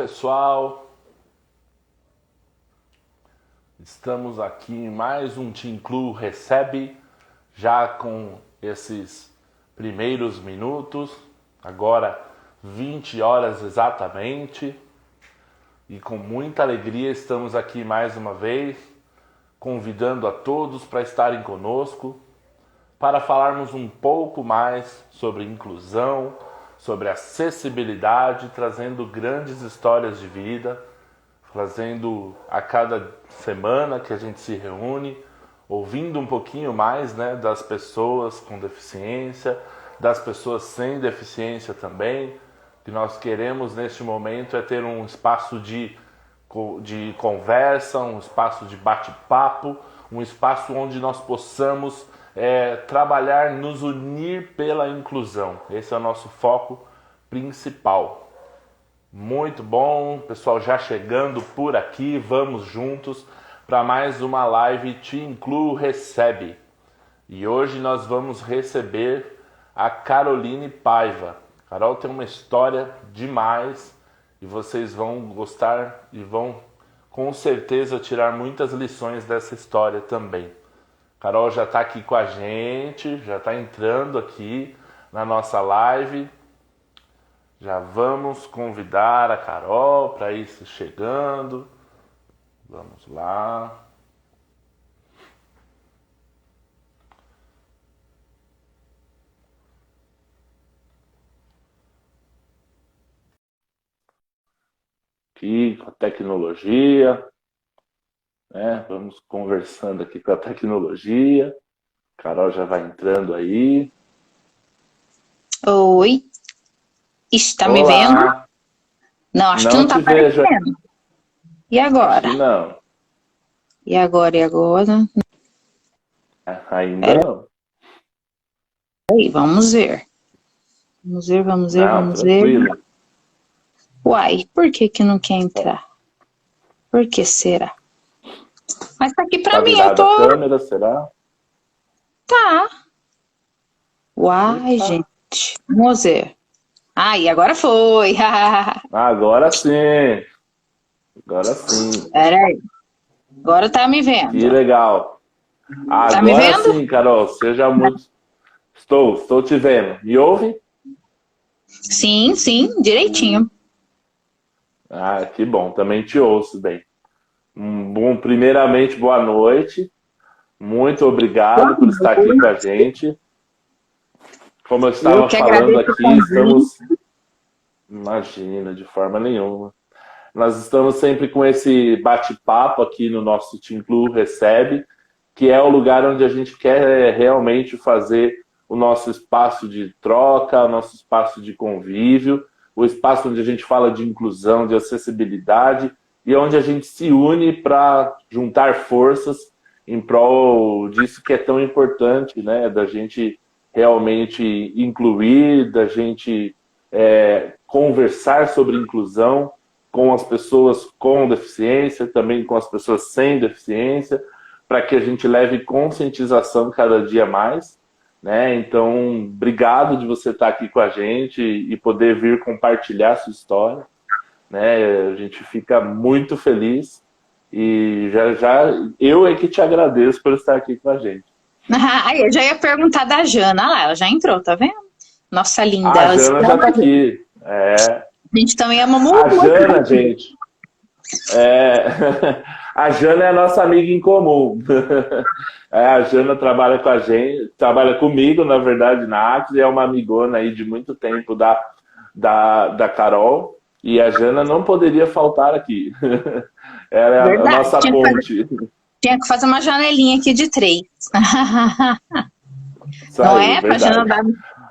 Pessoal, estamos aqui em mais um Te Incluo Recebe, já com esses primeiros minutos, agora 20 horas exatamente, e com muita alegria estamos aqui mais uma vez, convidando a todos para estarem conosco, para falarmos um pouco mais sobre inclusão, sobre acessibilidade, trazendo grandes histórias de vida, trazendo a cada semana que a gente se reúne, ouvindo um pouquinho mais, das pessoas com deficiência, das pessoas sem deficiência também. O que nós queremos neste momento é ter um espaço de conversa, um espaço de bate-papo, um espaço onde nós possamos trabalhar, nos unir pela inclusão. Esse é o nosso foco principal. Muito bom, pessoal, já chegando por aqui, vamos juntos para mais uma live Te Incluo Recebe. E hoje nós vamos receber a Caroline Paiva. Carol tem uma história demais e vocês vão gostar e vão com certeza tirar muitas lições dessa história também. Carol já está aqui com a gente, já está entrando aqui na nossa live. Já vamos convidar a Carol para ir se chegando. Vamos lá. Aqui com a tecnologia. Vamos conversando aqui com a tecnologia. Carol já vai entrando aí. Oi. Está me vendo? Não, acho que não está aparecendo. E agora? Acho que não. E agora? Ainda não. Aí, vamos ver. Vamos Tranquilo. ver. Uai, por que não quer entrar? Por que será? Mas tá aqui pra mim, eu tô... a câmera, será? Tá. Uai, gente. Vamos ver. E agora foi. Agora sim. Peraí. Agora tá me vendo. Que legal. Tá me vendo? Agora sim, Carol. Seja muito... Estou te vendo. Me ouve? Sim, direitinho. Que bom. Também te ouço bem. Primeiramente, boa noite. Muito obrigado por estar aqui com a gente. Como eu estava falando aqui, estamos... Imagina, de forma nenhuma. Nós estamos sempre com esse bate-papo aqui no nosso Te Incluo Recebe, que é o lugar onde a gente quer realmente fazer o nosso espaço de troca, o nosso espaço de convívio, o espaço onde a gente fala de inclusão, de acessibilidade, e onde a gente se une para juntar forças em prol disso que é tão importante, da gente realmente incluir, da gente conversar sobre inclusão com as pessoas com deficiência, também com as pessoas sem deficiência, para que a gente leve conscientização cada dia mais. Então, obrigado de você estar aqui com a gente e poder vir compartilhar a sua história. A gente fica muito feliz e já eu é que te agradeço por estar aqui com a gente. Eu já ia perguntar da Jana. Olha lá, ela já entrou, tá vendo? Nossa linda. A Jana já tá aqui. A gente também ama muito. A Jana, gente. A Jana é a nossa amiga em comum. A Jana trabalha com a gente, trabalha comigo, na verdade, na Actis, e é uma amigona aí de muito tempo da Carol. E a Jana não poderia faltar aqui. Ela é a nossa ponte. Tinha que fazer uma janelinha aqui de 3. Não é? Pra Jana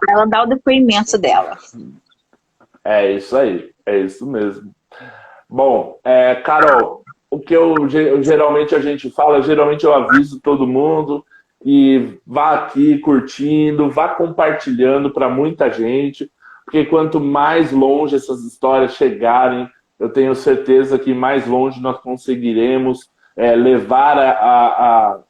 ela dar o depoimento dela. É isso aí. É isso mesmo. Bom, Carol, o que geralmente a gente fala, geralmente eu aviso todo mundo e vá aqui curtindo, vá compartilhando para muita gente, porque quanto mais longe essas histórias chegarem, eu tenho certeza que mais longe nós conseguiremos levar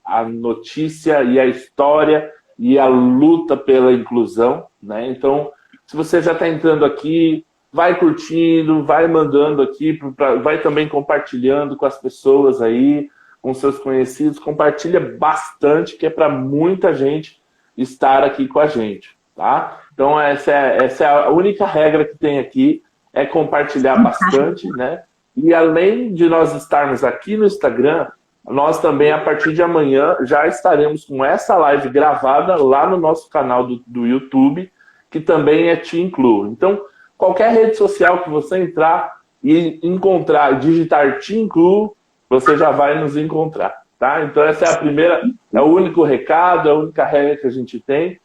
a notícia e a história e a luta pela inclusão. Então, se você já está entrando aqui, vai curtindo, vai mandando aqui, vai também compartilhando com as pessoas aí, com seus conhecidos, compartilha bastante, que é para muita gente estar aqui com a gente, tá? Então essa é a única regra que tem aqui, é compartilhar bastante, né? E além de nós estarmos aqui no Instagram, nós também, a partir de amanhã, já estaremos com essa live gravada lá no nosso canal do YouTube, que também é Te Incluo. Então, qualquer rede social que você entrar e encontrar, digitar Te Incluo, você já vai nos encontrar, tá? Então, essa é a primeira, é o único recado, é a única regra que a gente tem.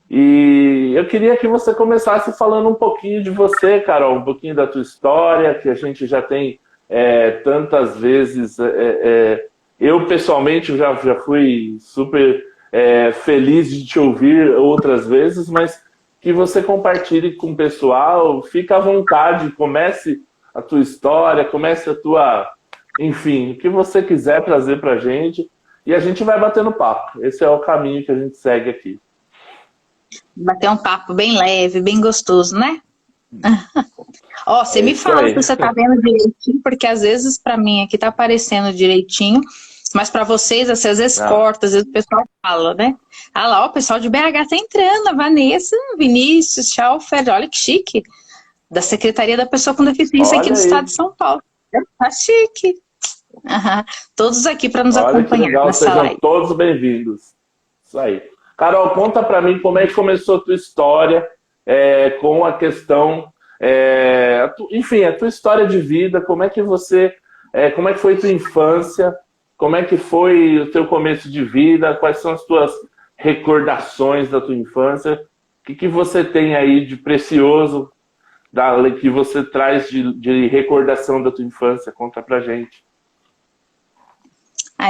E eu queria que você começasse falando um pouquinho de você, Carol, um pouquinho da tua história, que a gente já tem tantas vezes. Eu, pessoalmente, já fui super feliz de te ouvir outras vezes, mas que você compartilhe com o pessoal, fica à vontade, comece a tua história, comece a tua... Enfim, o que você quiser trazer pra gente, e a gente vai batendo papo. Esse é o caminho que a gente segue aqui. Bater um papo bem leve, bem gostoso, né? Ó, você me fala se você tá vendo direitinho, porque às vezes pra mim aqui tá aparecendo direitinho, mas pra vocês, assim, às vezes corta, às vezes o pessoal fala, né? Ah lá, ó, o pessoal de BH tá entrando, a Vanessa, Vinícius, Schaufer, olha que chique, da Secretaria da Pessoa com Deficiência aqui do Estado de São Paulo. Tá chique. Todos aqui pra nos acompanhar nessa live. Sejam todos bem-vindos. Isso aí. Carol, conta pra mim como é que começou a tua história com a questão, enfim, a tua história de vida, como é que como é que foi a tua infância, como é que foi o teu começo de vida, quais são as tuas recordações da tua infância, o que você tem aí de precioso que você traz de recordação da tua infância, conta pra gente.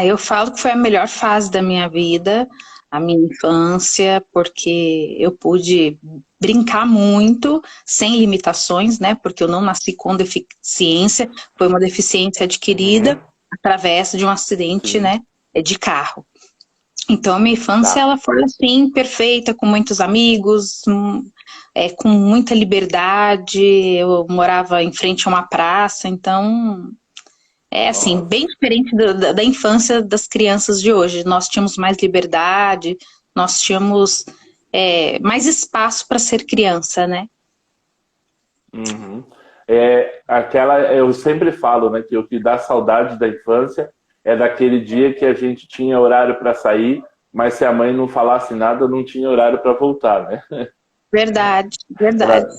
Eu falo que foi a melhor fase da minha vida, a minha infância, porque eu pude brincar muito, sem limitações, né? Porque eu não nasci com deficiência, foi uma deficiência adquirida através de um acidente, né, de carro. Então, a minha infância, ela foi assim, perfeita, com muitos amigos, com muita liberdade, eu morava em frente a uma praça, então... assim, bem diferente da infância das crianças de hoje. Nós tínhamos mais liberdade, nós tínhamos mais espaço para ser criança, né? Uhum. Eu sempre falo, né, que o que dá saudade da infância é daquele dia que a gente tinha horário para sair, mas se a mãe não falasse nada, não tinha horário para voltar, né? Verdade, verdade.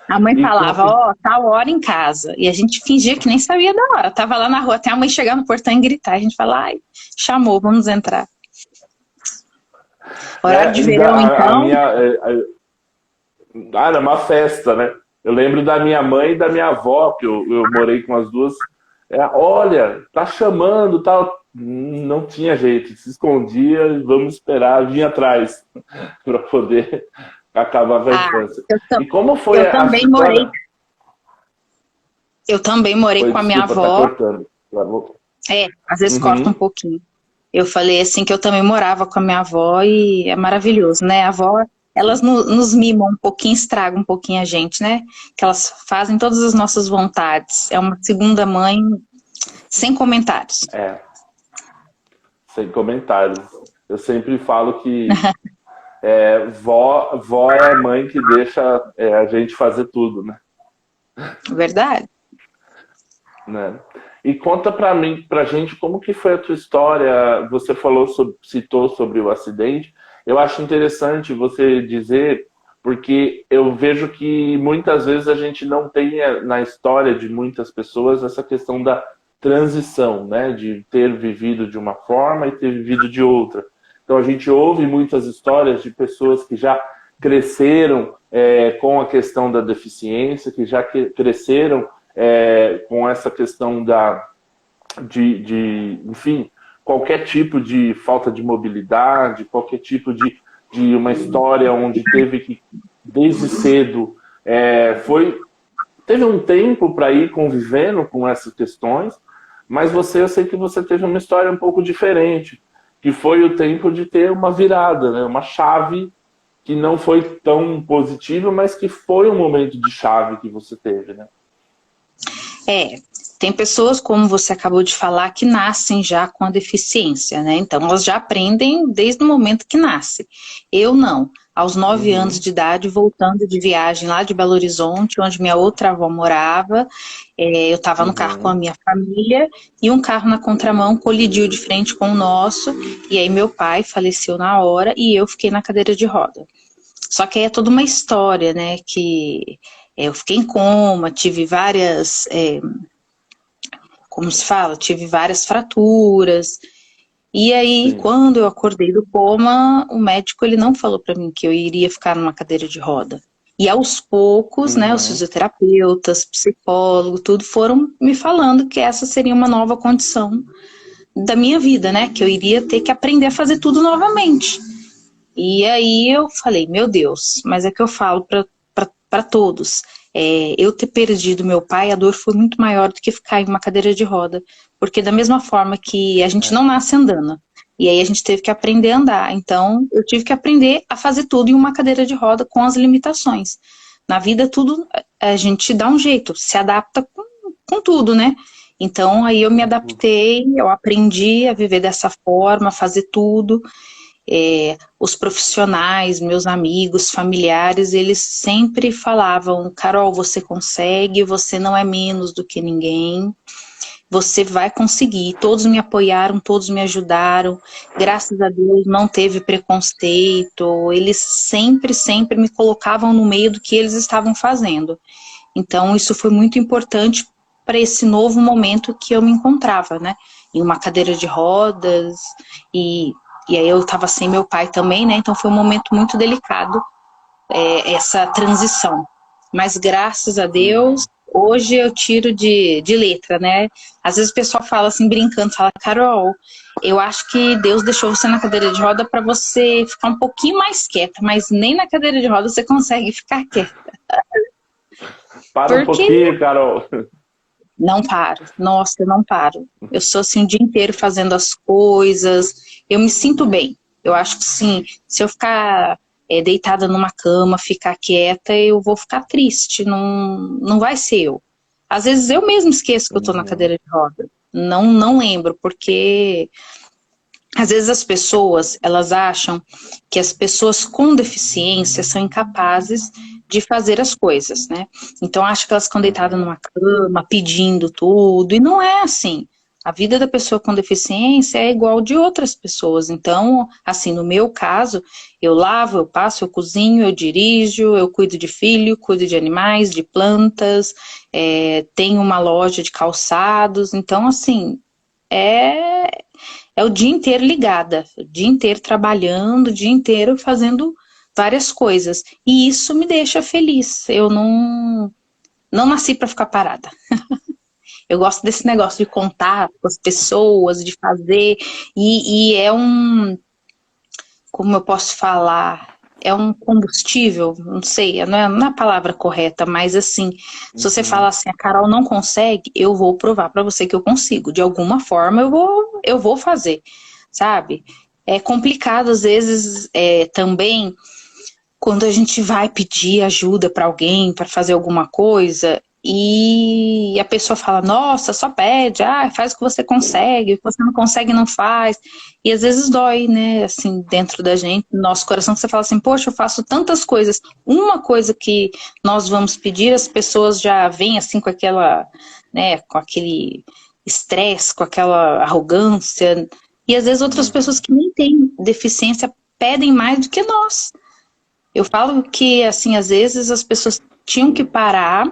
A mãe falava, ó, tal hora em casa. E a gente fingia que nem sabia da hora. Tava lá na rua, até a mãe chegar no portão e gritar. A gente fala, ai, chamou, vamos entrar. Horário de verão, então... Era uma festa, né? Eu lembro da minha mãe e da minha avó, que eu morei com as duas. Olha, tá chamando, tal. Não tinha jeito, se escondia, vamos esperar, vinha atrás para poder... Acabava a infância. E como foi Eu também morei com a minha avó. Tá cortando. Às vezes corta um pouquinho. Eu falei assim que eu também morava com a minha avó e é maravilhoso, né? A avó, elas nos mimam um pouquinho, estragam um pouquinho a gente, né? Que elas fazem todas as nossas vontades. É uma segunda mãe sem comentários. Sem comentários. Eu sempre falo que vó é a mãe que deixa a gente fazer tudo, né? Verdade. Né? E conta pra gente como que foi a tua história. Você citou sobre o acidente. Eu acho interessante você dizer, porque eu vejo que muitas vezes a gente não tem na história de muitas pessoas essa questão da transição, né? De ter vivido de uma forma e ter vivido de outra. Então a gente ouve muitas histórias de pessoas que já cresceram com a questão da deficiência, que já cresceram com essa questão enfim, qualquer tipo de falta de mobilidade, qualquer tipo de uma história onde teve que, desde cedo, teve um tempo para ir convivendo com essas questões, mas eu sei que você teve uma história um pouco diferente, que foi o tempo de ter uma virada, né? Uma chave que não foi tão positivo, mas que foi um momento de chave que você teve, né? Tem pessoas, como você acabou de falar, que nascem já com a deficiência, né? Então, elas já aprendem desde o momento que nasce. Eu não. Aos 9 anos de idade, voltando de viagem lá de Belo Horizonte, onde minha outra avó morava, eu estava no carro com a minha família e um carro na contramão colidiu de frente com o nosso, e aí meu pai faleceu na hora e eu fiquei na cadeira de roda. Só que aí é toda uma história, né? Que eu fiquei em coma, tive várias... como se fala, tive várias fraturas. E aí, quando eu acordei do coma, o médico ele não falou para mim que eu iria ficar numa cadeira de roda. E aos poucos, né, os fisioterapeutas, psicólogos, tudo foram me falando que essa seria uma nova condição da minha vida, né, que eu iria ter que aprender a fazer tudo novamente. E aí eu falei, meu Deus, mas é que eu falo para todos. Eu ter perdido meu pai, a dor foi muito maior do que ficar em uma cadeira de roda. Porque da mesma forma que a gente não nasce andando, e aí a gente teve que aprender a andar. Então, eu tive que aprender a fazer tudo em uma cadeira de roda com as limitações. Na vida, tudo, a gente dá um jeito, se adapta com tudo, né? Então, aí eu me adaptei, eu aprendi a viver dessa forma, a fazer tudo. Os profissionais, meus amigos, familiares, eles sempre falavam, Carol, você consegue, você não é menos do que ninguém, você vai conseguir. Todos me apoiaram, todos me ajudaram, graças a Deus não teve preconceito, eles sempre, sempre me colocavam no meio do que eles estavam fazendo. Então isso foi muito importante para esse novo momento que eu me encontrava, né? Em uma cadeira de rodas, e aí eu estava sem meu pai também, né? Então foi um momento muito delicado, essa transição. Mas graças a Deus, hoje eu tiro de letra, né? Às vezes o pessoal fala assim, brincando, fala, Carol, eu acho que Deus deixou você na cadeira de roda para você ficar um pouquinho mais quieta, mas nem na cadeira de roda você consegue ficar quieta. Para um pouquinho, Carol. Não paro, nossa, eu não paro. Eu sou assim o dia inteiro fazendo as coisas, eu me sinto bem. Eu acho que sim, se eu ficar deitada numa cama, ficar quieta, eu vou ficar triste, não vai ser eu. Às vezes eu mesmo esqueço que eu tô na cadeira de roda, não lembro, porque às vezes as pessoas, elas acham que as pessoas com deficiência são incapazes de fazer as coisas, né? Então acho que elas ficam deitadas numa cama, pedindo tudo, e não é assim. A vida da pessoa com deficiência é igual de outras pessoas. Então, assim, no meu caso, eu lavo, eu passo, eu cozinho, eu dirijo, eu cuido de filho, cuido de animais, de plantas, tenho uma loja de calçados. Então, assim, é o dia inteiro ligada, o dia inteiro trabalhando, o dia inteiro fazendo várias coisas. E isso me deixa feliz. Eu não nasci para ficar parada. Eu gosto desse negócio de contar com as pessoas, de fazer, e é como eu posso falar, é um combustível, não sei, não é a palavra correta, mas assim, se você falar assim, a Carol não consegue, eu vou provar para você que eu consigo, de alguma forma eu vou fazer, sabe? É complicado às vezes também, quando a gente vai pedir ajuda para alguém, para fazer alguma coisa, e a pessoa fala, nossa, só pede, faz o que você consegue, o que você não consegue não faz, e às vezes dói, né, assim, dentro da gente, no nosso coração, que você fala assim, poxa, eu faço tantas coisas, uma coisa que nós vamos pedir, as pessoas já vêm assim com aquela, né, com aquele estresse, com aquela arrogância, e às vezes outras pessoas que nem têm deficiência pedem mais do que nós. Eu falo que, assim, às vezes as pessoas tinham que parar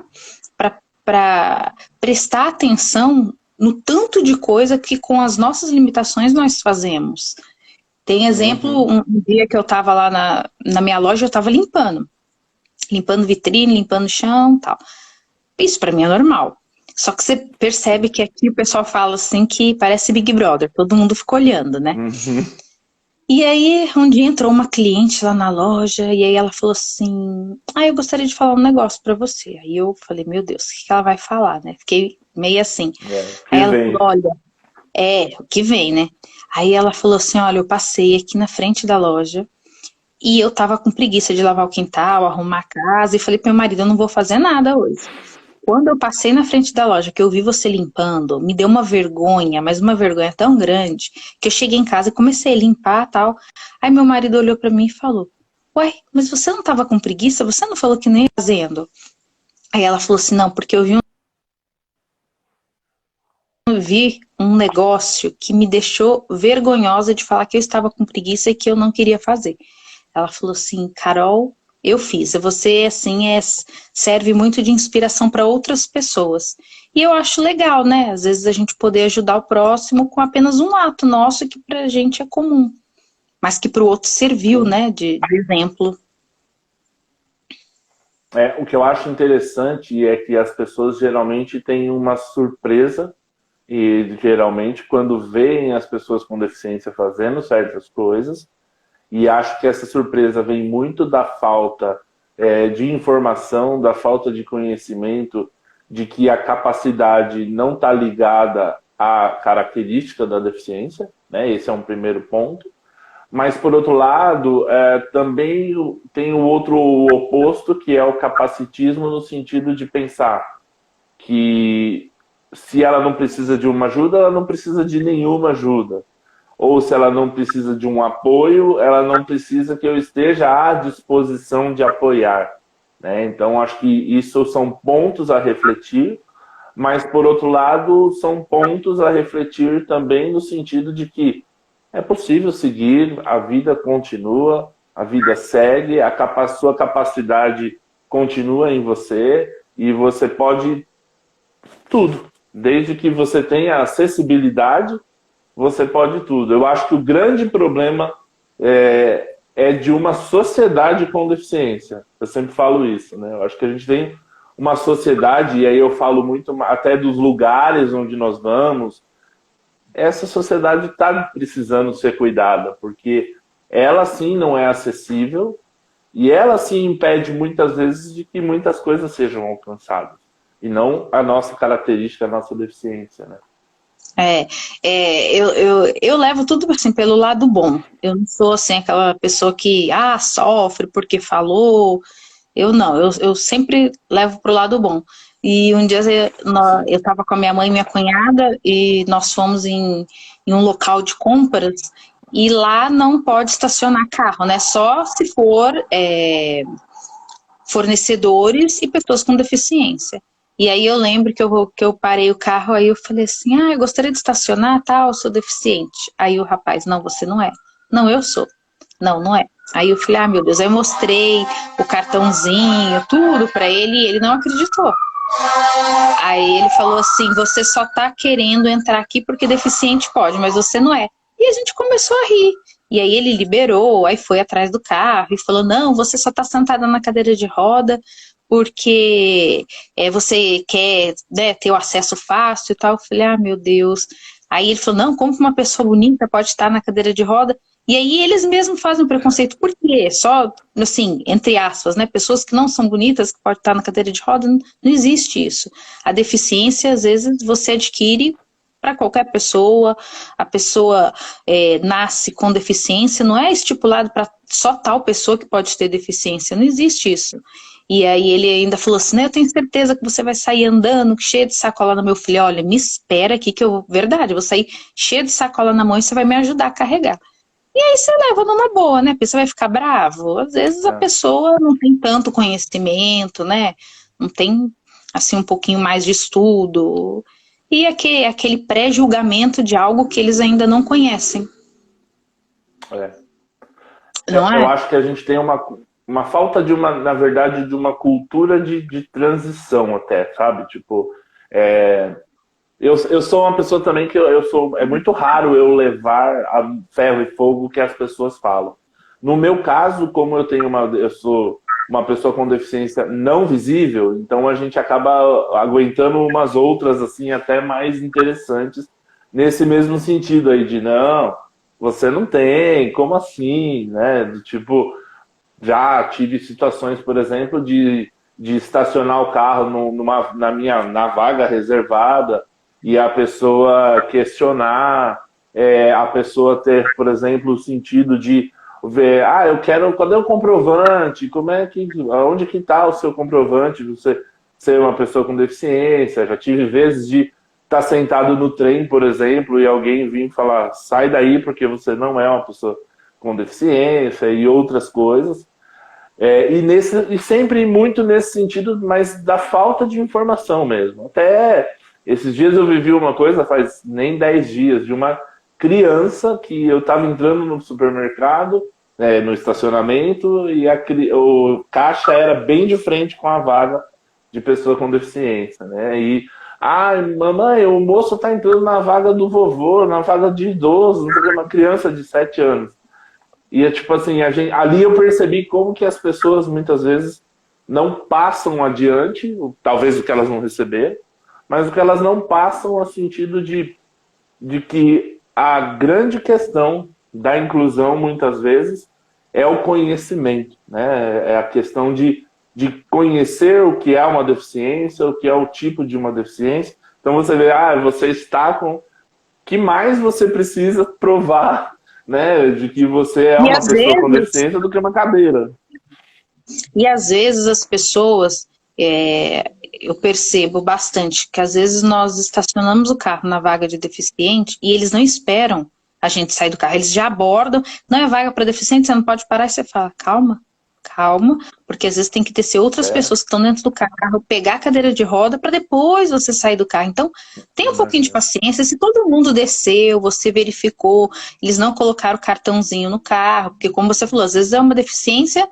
para prestar atenção no tanto de coisa que com as nossas limitações nós fazemos. Tem exemplo, um dia que eu estava lá na minha loja, eu estava limpando vitrine, limpando o chão e tal. Isso para mim é normal. Só que você percebe que aqui o pessoal fala assim que parece Big Brother, todo mundo fica olhando, né? E aí, um dia entrou uma cliente lá na loja, e aí ela falou assim, eu gostaria de falar um negócio pra você. Aí eu falei, meu Deus, o que ela vai falar, né? Fiquei meio assim. Aí ela falou, olha, o que vem, né? Aí ela falou assim, olha, eu passei aqui na frente da loja, E eu tava com preguiça de lavar o quintal, arrumar a casa, e falei pro meu marido, eu não vou fazer nada hoje. Quando eu passei na frente da loja, que eu vi você limpando, me deu uma vergonha, mas uma vergonha tão grande, que eu cheguei em casa e comecei a limpar e tal. Aí meu marido olhou pra mim e falou, uai, mas você não tava com preguiça? Você não falou que nem ia fazendo? Aí ela falou assim, não, porque vi um negócio que me deixou vergonhosa de falar que eu estava com preguiça e que eu não queria fazer. Ela falou assim, Carol, eu fiz. Você, assim, serve muito de inspiração para outras pessoas. E eu acho legal, né? Às vezes a gente poder ajudar o próximo com apenas um ato nosso que pra gente é comum, mas que para o outro serviu, Sim. né, de exemplo. O que eu acho interessante é que as pessoas geralmente têm uma surpresa e geralmente quando veem as pessoas com deficiência fazendo certas coisas, e acho que essa surpresa vem muito da falta de informação, da falta de conhecimento, de que a capacidade não está ligada à característica da deficiência, né? Esse é um primeiro ponto. Mas, por outro lado, também tem o outro oposto, que é o capacitismo, no sentido de pensar que se ela não precisa de uma ajuda, ela não precisa de nenhuma ajuda. Ou se ela não precisa de um apoio, ela não precisa que eu esteja à disposição de apoiar, né? Então, acho que isso são pontos a refletir, mas, por outro lado, são pontos a refletir também no sentido de que é possível seguir, a vida continua, a vida segue, sua capacidade continua em você e você pode tudo. Desde que você tenha acessibilidade, você pode tudo. Eu acho que o grande problema é de uma sociedade com deficiência. Eu sempre falo isso, né? Eu acho que a gente tem uma sociedade, e aí eu falo muito até dos lugares onde nós vamos, essa sociedade está precisando ser cuidada, porque ela sim não é acessível e ela sim impede muitas vezes de que muitas coisas sejam alcançadas, e não a nossa característica, a nossa deficiência, né? Eu levo tudo assim pelo lado bom. Eu não sou assim aquela pessoa que sofre porque falou. Eu não, eu sempre levo pro lado bom. E um dia eu estava com a minha mãe e minha cunhada e nós fomos em um local de compras e lá não pode estacionar carro, né? Só se for fornecedores e pessoas com deficiência. E aí eu lembro que eu parei o carro, aí eu falei assim, eu gostaria de estacionar, tal, sou deficiente. Aí o rapaz, não, você não é. Não, eu sou. Não, não é. Aí eu falei, meu Deus, aí eu mostrei o cartãozinho, tudo pra ele, e ele não acreditou. Aí ele falou assim, você só tá querendo entrar aqui porque deficiente pode, mas você não é. E a gente começou a rir. E aí ele liberou, aí foi atrás do carro e falou, não, você só tá sentada na cadeira de roda porque você quer, né, ter o acesso fácil e tal. Eu falei, meu Deus. Aí ele falou, não, como que uma pessoa bonita pode estar na cadeira de roda? E aí eles mesmos fazem o preconceito. Por quê? Só, assim, entre aspas, né? Pessoas que não são bonitas, que podem estar na cadeira de roda, não existe isso. A deficiência, às vezes, você adquire para qualquer pessoa, a pessoa nasce com deficiência, não é estipulado para só tal pessoa que pode ter deficiência, não existe isso. E aí ele ainda falou assim, né, eu tenho certeza que você vai sair andando, cheio de sacola no meu filho, olha, me espera aqui que verdade, eu vou sair cheio de sacola na mão e você vai me ajudar a carregar. E aí você leva numa boa, né, a pessoa vai ficar bravo, às vezes a pessoa não tem tanto conhecimento, né, não tem, assim, um pouquinho mais de estudo, e aquele pré-julgamento de algo que eles ainda não conhecem. Não é? Eu acho que a gente tem uma falta de na verdade, de uma cultura de transição até, sabe? Tipo, eu sou uma pessoa também que é muito raro eu levar a ferro e fogo que as pessoas falam. No meu caso, como eu sou uma pessoa com deficiência não visível, então a gente acaba aguentando umas outras, assim, até mais interessantes, nesse mesmo sentido aí de, não, você não tem, como assim, né? Do tipo, já tive situações, por exemplo, de estacionar o carro na vaga reservada e a pessoa questionar, a pessoa ter, por exemplo, o sentido de ver, eu quero, cadê o comprovante? Onde que está o seu comprovante? Você ser uma pessoa com deficiência. Já tive vezes de estar sentado no trem, por exemplo, e alguém vir falar, sai daí porque você não é uma pessoa com deficiência e outras coisas. E sempre muito nesse sentido, mas da falta de informação mesmo. Até esses dias eu vivi uma coisa, faz nem 10 dias, de uma criança que eu estava entrando no supermercado, no estacionamento, e o caixa era bem de frente com a vaga de pessoa com deficiência, né? E, mamãe, o moço está entrando na vaga do vovô, na vaga de idoso, uma criança de 7 anos. E é tipo assim, ali eu percebi como que as pessoas muitas vezes não passam adiante, talvez o que elas não receberam, mas o que elas não passam no sentido de que a grande questão da inclusão, muitas vezes, é o conhecimento, né? É a questão de conhecer o que é uma deficiência, o que é o tipo de uma deficiência. Então você vê, você está com... O que mais você precisa provar, né, de que você é uma pessoa com deficiência do que uma cadeira. E às vezes as pessoas, eu percebo bastante que às vezes nós estacionamos o carro na vaga de deficiente e eles não esperam a gente sair do carro, eles já abordam, não é vaga para deficiente, você não pode parar, e você fala, calma, porque às vezes tem que ter outras pessoas que estão dentro do carro, pegar a cadeira de roda para depois você sair do carro. Então, tem um pouquinho de paciência. Se todo mundo desceu, você verificou, eles não colocaram o cartãozinho no carro, porque como você falou, às vezes é uma deficiência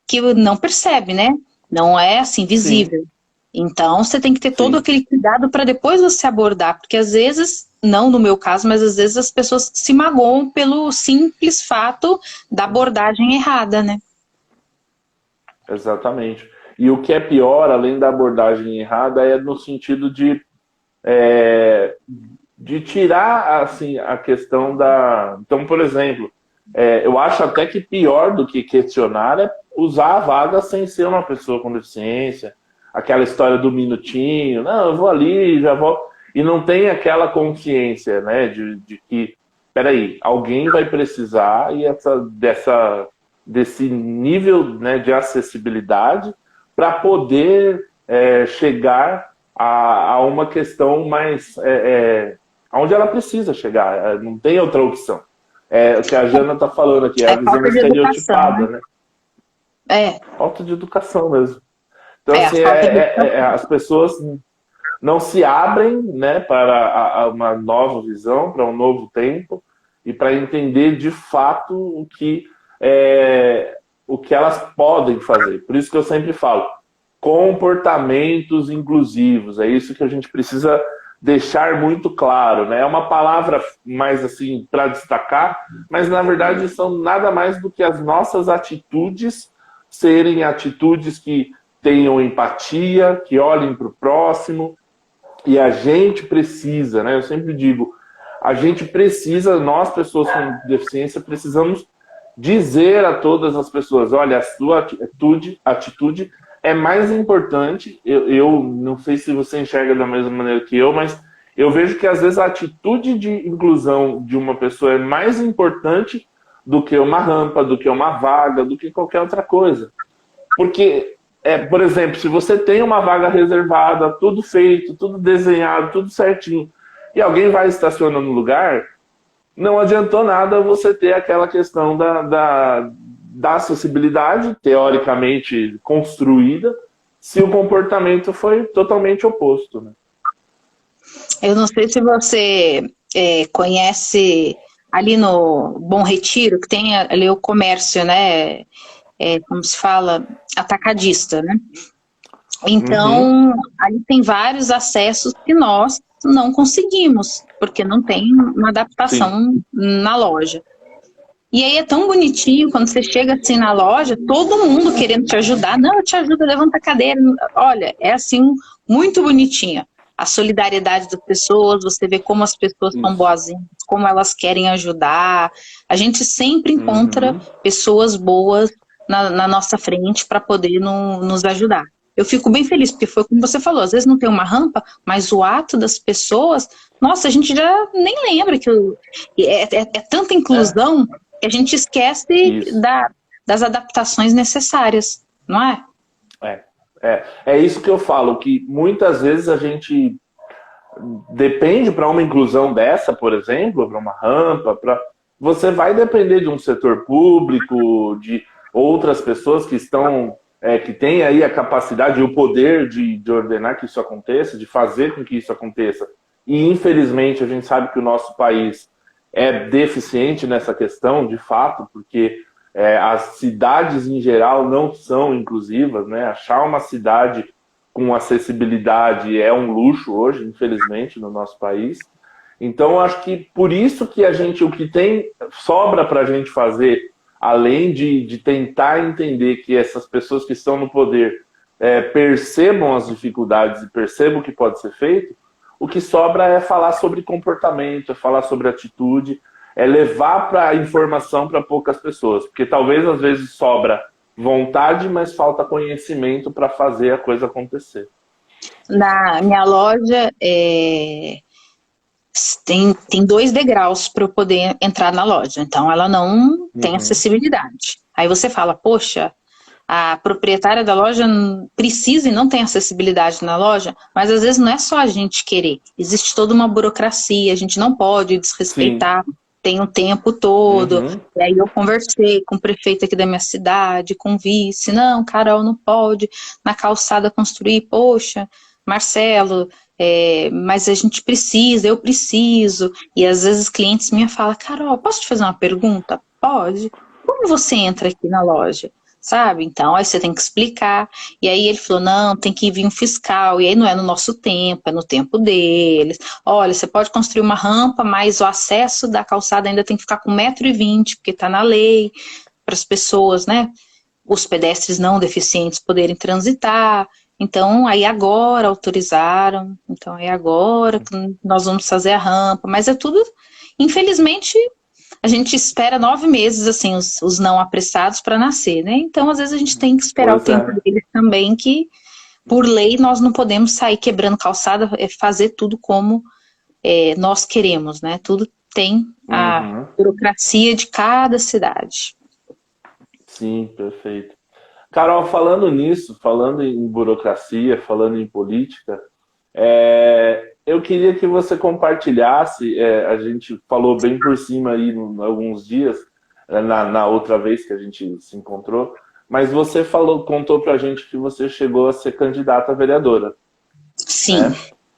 que não percebe, né? Não é assim visível. Sim. Então, você tem que ter todo aquele cuidado para depois você abordar, porque às vezes, não no meu caso, mas às vezes as pessoas se magoam pelo simples fato da abordagem errada, né? Exatamente. E o que é pior, além da abordagem errada, é no sentido de tirar assim, a questão da... Então, por exemplo, eu acho até que pior do que questionar é usar a vaga sem ser uma pessoa com deficiência. Aquela história do minutinho, não, eu vou ali, já vou... E não tem aquela consciência, né, de que, peraí, alguém vai precisar e desse nível, né, de acessibilidade para poder chegar a uma questão mais... onde ela precisa chegar, não tem outra opção. O que a Jana está falando aqui, é a visão estereotipada, né? Falta de educação mesmo. Então, assim, as pessoas não se abrem, né, para uma nova visão, para um novo tempo, e para entender de fato o que elas podem fazer. Por isso que eu sempre falo, comportamentos inclusivos, é isso que a gente precisa deixar muito claro, né? É uma palavra mais assim para destacar, mas na verdade são nada mais do que as nossas atitudes serem atitudes que tenham empatia, que olhem para o próximo, e a gente precisa, né? Eu sempre digo, a gente precisa, nós pessoas com deficiência, precisamos dizer a todas as pessoas, olha, a sua atitude é mais importante. Eu não sei se você enxerga da mesma maneira que eu, mas eu vejo que às vezes a atitude de inclusão de uma pessoa é mais importante do que uma rampa, do que uma vaga, do que qualquer outra coisa. Porque, por exemplo, se você tem uma vaga reservada, tudo feito, tudo desenhado, tudo certinho, e alguém vai estacionar no lugar, não adiantou nada você ter aquela questão da acessibilidade, teoricamente construída, se o comportamento foi totalmente oposto, né? Eu não sei se você conhece ali no Bom Retiro, que tem ali o comércio, né? Como se fala, atacadista, né? Então, ali tem vários acessos que nós não conseguimos, porque não tem uma adaptação na loja. E aí é tão bonitinho, quando você chega assim na loja, todo mundo querendo te ajudar. Não, eu te ajudo, levanta a cadeira. Olha, é assim, muito bonitinho. A solidariedade das pessoas, você vê como as pessoas são boazinhas, como elas querem ajudar. A gente sempre encontra pessoas boas na nossa frente para poder nos ajudar. Eu fico bem feliz, porque foi como você falou, às vezes não tem uma rampa, mas o ato das pessoas, nossa, a gente já nem lembra que é tanta inclusão E a gente esquece das adaptações necessárias, não é? É isso que eu falo, que muitas vezes a gente depende para uma inclusão dessa, por exemplo, para uma rampa, você vai depender de um setor público, de outras pessoas que estão, que têm aí a capacidade e o poder de ordenar que isso aconteça, de fazer com que isso aconteça. E infelizmente a gente sabe que o nosso país é deficiente nessa questão, de fato, porque as cidades em geral não são inclusivas, né? Achar uma cidade com acessibilidade é um luxo hoje, infelizmente, no nosso país. Então, acho que por isso que o que sobra para a gente fazer, além de tentar entender que essas pessoas que estão no poder percebam as dificuldades e percebam o que pode ser feito, o que sobra é falar sobre comportamento, é falar sobre atitude, é levar a informação para poucas pessoas. Porque talvez, às vezes, sobra vontade, mas falta conhecimento para fazer a coisa acontecer. Na minha loja, tem 2 degraus para eu poder entrar na loja. Então, ela não tem acessibilidade. Aí você fala, poxa, a proprietária da loja precisa e não tem acessibilidade na loja, mas às vezes não é só a gente querer. Existe toda uma burocracia, a gente não pode desrespeitar. Sim. Tem um tempo todo, e aí eu conversei com o prefeito aqui da minha cidade, com o vice, não, Carol, não pode na calçada construir, poxa, Marcelo, mas a gente precisa, eu preciso, e às vezes clientes minha falam, Carol, posso te fazer uma pergunta? Pode. Como você entra aqui na loja? Sabe? Então, aí você tem que explicar. E aí ele falou, não, tem que vir um fiscal. E aí não é no nosso tempo, é no tempo deles. Olha, você pode construir uma rampa, mas o acesso da calçada ainda tem que ficar com 1,20 m, porque está na lei, para as pessoas, né? Os pedestres não deficientes poderem transitar. Então, aí agora autorizaram. Então, é agora que nós vamos fazer a rampa. Mas é tudo, infelizmente... A gente espera 9 meses, assim, os não apressados para nascer, né? Então, às vezes, a gente tem que esperar o tempo deles também, que, por lei, nós não podemos sair quebrando calçada, fazer tudo como nós queremos, né? Tudo tem a burocracia de cada cidade. Sim, perfeito. Carol, falando nisso, falando em burocracia, falando em política, eu queria que você compartilhasse, a gente falou bem por cima aí alguns dias, na outra vez que a gente se encontrou, mas você contou pra gente que você chegou a ser candidata a vereadora. Sim.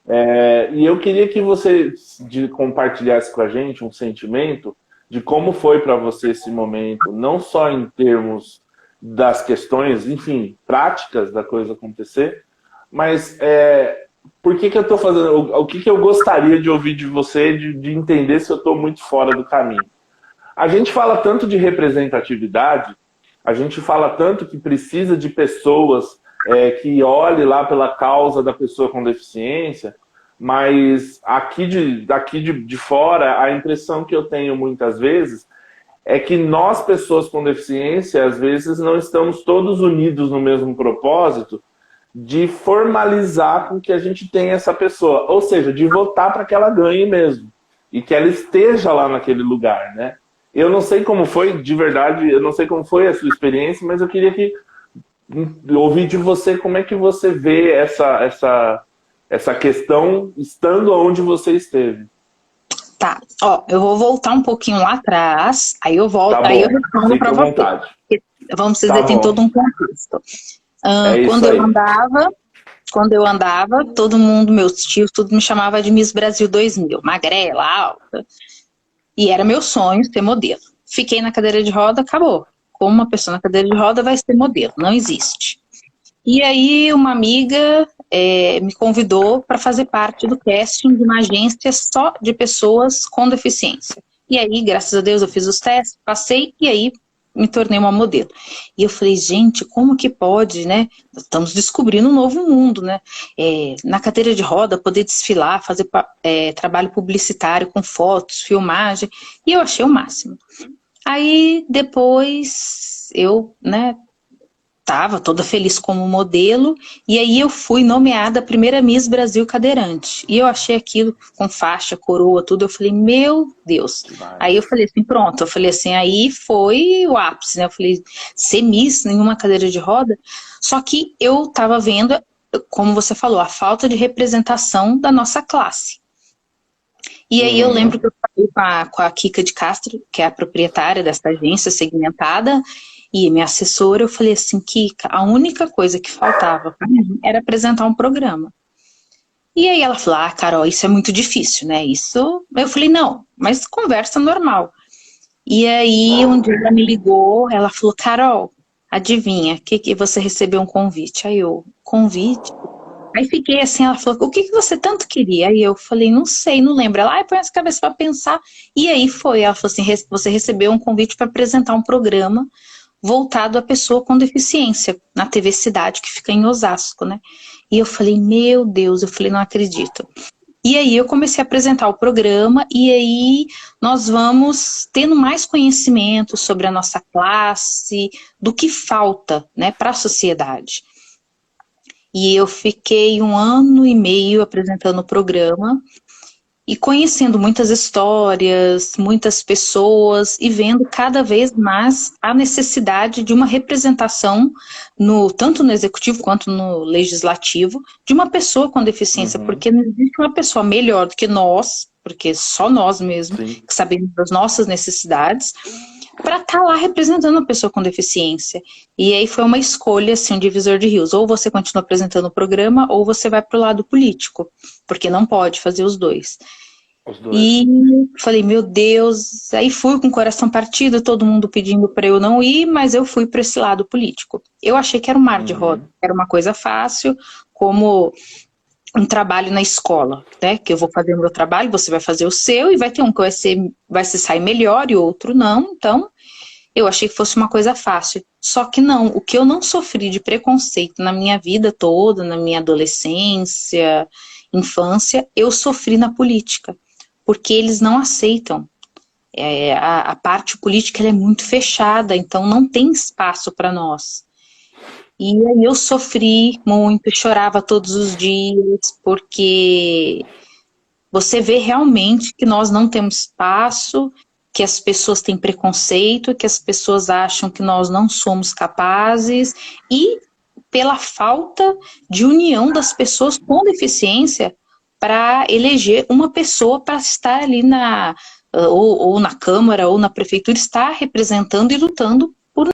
Né? E eu queria que você compartilhasse com a gente um sentimento de como foi para você esse momento, não só em termos das questões, enfim, práticas da coisa acontecer, mas... por que eu estou fazendo? O que eu gostaria de ouvir de você, de entender se eu estou muito fora do caminho? A gente fala tanto de representatividade, a gente fala tanto que precisa de pessoas que olhem lá pela causa da pessoa com deficiência, mas daqui de fora, a impressão que eu tenho muitas vezes é que nós, pessoas com deficiência, às vezes não estamos todos unidos no mesmo propósito, de formalizar com que a gente tenha essa pessoa, ou seja, de votar para que ela ganhe mesmo, e que ela esteja lá naquele lugar, né? Eu não sei como foi, de verdade, eu não sei como foi a sua experiência, mas eu queria ouvir de você como é que você vê essa questão estando onde você esteve. Tá, eu vou voltar um pouquinho lá atrás, aí eu volto, aí eu respondo para você. Vamos dizer, tem todo um contexto. Quando eu andava, todo mundo, meus tios, tudo me chamava de Miss Brasil 2000, magrela, alta. E era meu sonho ser modelo. Fiquei na cadeira de roda, acabou. Como uma pessoa na cadeira de roda vai ser modelo? Não existe. E aí uma amiga me convidou para fazer parte do casting de uma agência só de pessoas com deficiência. E aí, graças a Deus, eu fiz os testes, passei, e aí me tornei uma modelo. E eu falei, gente, como que pode, né? Estamos descobrindo um novo mundo, né? Na cadeira de roda, poder desfilar, fazer trabalho publicitário com fotos, filmagem. E eu achei o máximo. Aí, depois, eu, né, estava toda feliz como modelo, e aí eu fui nomeada a primeira Miss Brasil cadeirante. E eu achei aquilo com faixa, coroa, tudo, eu falei, meu Deus. Aí eu falei assim, pronto, eu falei assim, aí foi o ápice, né? Eu falei, ser Miss em uma cadeira de roda, só que eu estava vendo, como você falou, a falta de representação da nossa classe. E aí eu lembro que eu falei com a Kika de Castro, que é a proprietária dessa agência segmentada, e minha assessora, eu falei assim, Kika, a única coisa que faltava para mim era apresentar um programa. E aí ela falou, Carol, isso é muito difícil, né? Isso. Eu falei, não, mas conversa normal. E aí um dia ela me ligou, ela falou, Carol, adivinha, que você recebeu um convite? Aí eu, convite? Aí fiquei assim, ela falou, o que você tanto queria? Aí eu falei, não sei, não lembro. Ela, põe essa cabeça para pensar. E aí foi, ela falou assim, você recebeu um convite para apresentar um programa voltado à pessoa com deficiência, na TV Cidade, que fica em Osasco, né? E eu falei, meu Deus, eu falei, não acredito. E aí eu comecei a apresentar o programa, e aí nós vamos tendo mais conhecimento sobre a nossa classe, do que falta, né, para a sociedade. E eu fiquei 1 ano e meio apresentando o programa, e conhecendo muitas histórias, muitas pessoas e vendo cada vez mais a necessidade de uma representação, tanto no executivo quanto no legislativo, de uma pessoa com deficiência, porque não existe uma pessoa melhor do que nós, porque só nós mesmos que sabemos das nossas necessidades, para estar lá representando a pessoa com deficiência. E aí foi uma escolha, assim, um divisor de rios. Ou você continua apresentando o programa, ou você vai para o lado político, porque não pode fazer os dois. E falei, meu Deus, aí fui com o coração partido, todo mundo pedindo para eu não ir, mas eu fui para esse lado político. Eu achei que era um mar de roda, era uma coisa fácil, como um trabalho na escola, né? Que eu vou fazer o meu trabalho, você vai fazer o seu, e vai ter um que vai se sair melhor e outro não. Então, eu achei que fosse uma coisa fácil. Só que não, o que eu não sofri de preconceito na minha vida toda, na minha adolescência, infância, eu sofri na política. Porque eles não aceitam. A parte política ela é muito fechada, então não tem espaço para nós. E aí eu sofri muito, chorava todos os dias, porque você vê realmente que nós não temos espaço, que as pessoas têm preconceito, que as pessoas acham que nós não somos capazes, e pela falta de união das pessoas com deficiência para eleger uma pessoa para estar ali ou na Câmara ou na Prefeitura, estar representando e lutando por nós,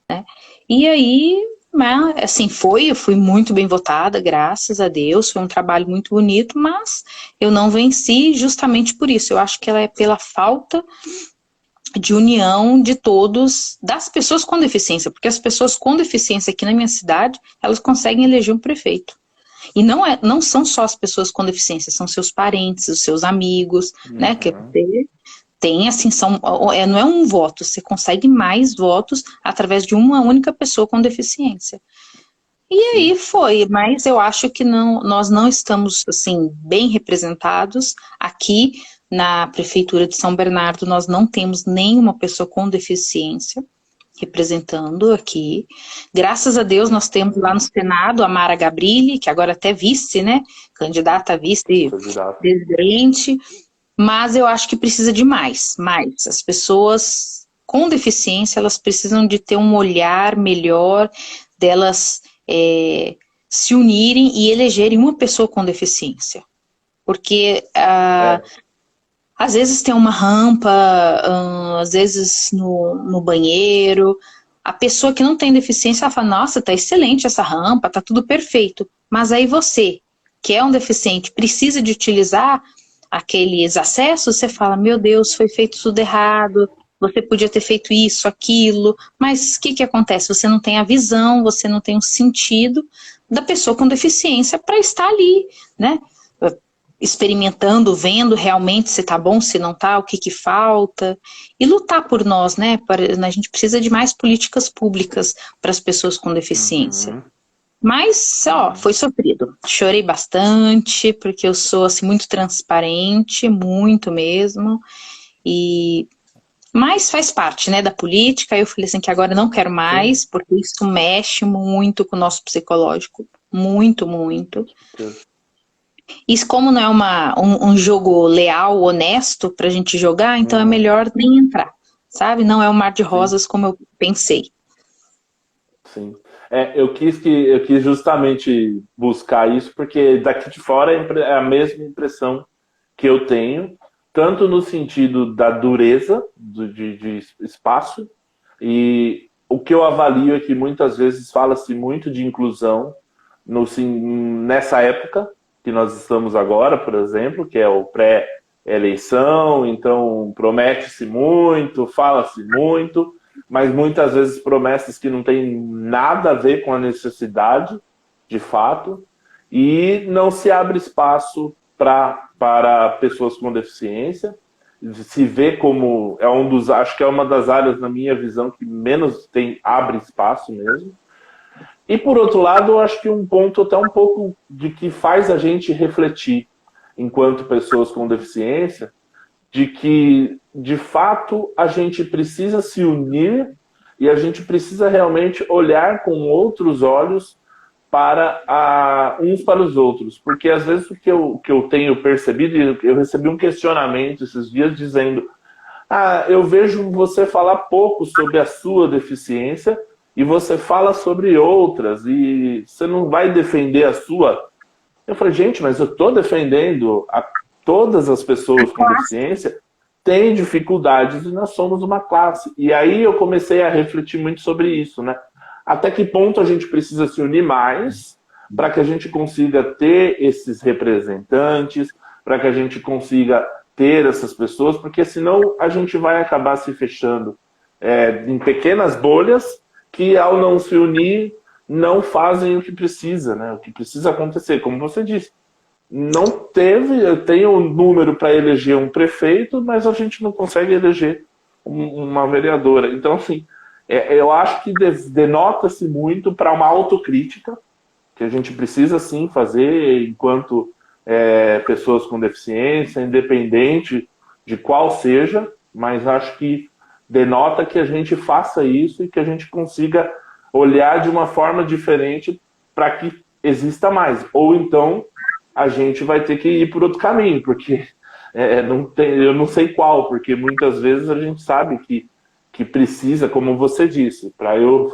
né? E aí, assim, eu fui muito bem votada, graças a Deus, foi um trabalho muito bonito, mas eu não venci justamente por isso. Eu acho que ela é pela falta de união de todos, das pessoas com deficiência, porque as pessoas com deficiência aqui na minha cidade, elas conseguem eleger um prefeito. E não são só as pessoas com deficiência, são seus parentes, os seus amigos, né, que você tem, assim, não é um voto, você consegue mais votos através de uma única pessoa com deficiência. E aí foi, mas eu acho que nós não estamos, assim, bem representados. Aqui na Prefeitura de São Bernardo, nós não temos nenhuma pessoa com deficiência representando aqui. Graças a Deus nós temos lá no Senado a Mara Gabrilli, que agora até vice, né, candidata a vice-presidente, mas eu acho que precisa de mais. As pessoas com deficiência, elas precisam de ter um olhar melhor, delas se unirem e elegerem uma pessoa com deficiência. Porque às vezes tem uma rampa, às vezes no banheiro, a pessoa que não tem deficiência, ela fala, nossa, tá excelente essa rampa, tá tudo perfeito. Mas aí você, que é um deficiente, precisa de utilizar aqueles acessos, você fala, meu Deus, foi feito tudo errado, você podia ter feito isso, aquilo, mas o que acontece? Você não tem a visão, você não tem o sentido da pessoa com deficiência para estar ali, né? Experimentando, vendo realmente se tá bom, se não tá, o que falta, e lutar por nós, né? A gente precisa de mais políticas públicas para as pessoas com deficiência. Mas, foi sofrido. Chorei bastante, porque eu sou, assim, muito transparente, muito mesmo, Mas faz parte, né, da política. Aí eu falei assim que agora eu não quero mais, porque isso mexe muito com o nosso psicológico. Muito, muito. Isso, como não é um jogo leal, honesto pra gente jogar, então é melhor nem entrar, sabe? Não é um mar de rosas como eu pensei. Sim. Eu quis justamente buscar isso, porque daqui de fora é a mesma impressão que eu tenho, tanto no sentido da dureza de espaço, e o que eu avalio é que muitas vezes fala-se muito de inclusão nessa época que nós estamos agora, por exemplo, que é o pré-eleição, então promete-se muito, fala-se muito, mas muitas vezes promessas que não têm nada a ver com a necessidade, de fato, e não se abre espaço para pessoas com deficiência. Se vê como acho que é uma das áreas, na minha visão, que menos abre espaço mesmo. E por outro lado, eu acho que um ponto até um pouco de que faz a gente refletir, enquanto pessoas com deficiência, de que, de fato, a gente precisa se unir e a gente precisa realmente olhar com outros olhos uns para os outros. Porque, às vezes, o que eu tenho percebido, eu recebi um questionamento esses dias dizendo: eu vejo você falar pouco sobre a sua deficiência e você fala sobre outras e você não vai defender a sua. Eu falei, gente, mas eu estou defendendo todas as pessoas com deficiência têm dificuldades e nós somos uma classe. E aí eu comecei a refletir muito sobre isso, né? Até que ponto a gente precisa se unir mais para que a gente consiga ter esses representantes, para que a gente consiga ter essas pessoas, porque senão a gente vai acabar se fechando em pequenas bolhas que, ao não se unir, não fazem o que precisa, né? O que precisa acontecer, como você disse. Não teve, eu tenho um número para eleger um prefeito, mas a gente não consegue eleger uma vereadora. Então, assim, eu acho que denota-se muito para uma autocrítica, que a gente precisa, sim, fazer enquanto pessoas com deficiência, independente de qual seja, mas acho que denota que a gente faça isso e que a gente consiga olhar de uma forma diferente para que exista mais. Ou então a gente vai ter que ir por outro caminho, porque eu não sei qual, porque muitas vezes a gente sabe que precisa, como você disse, para eu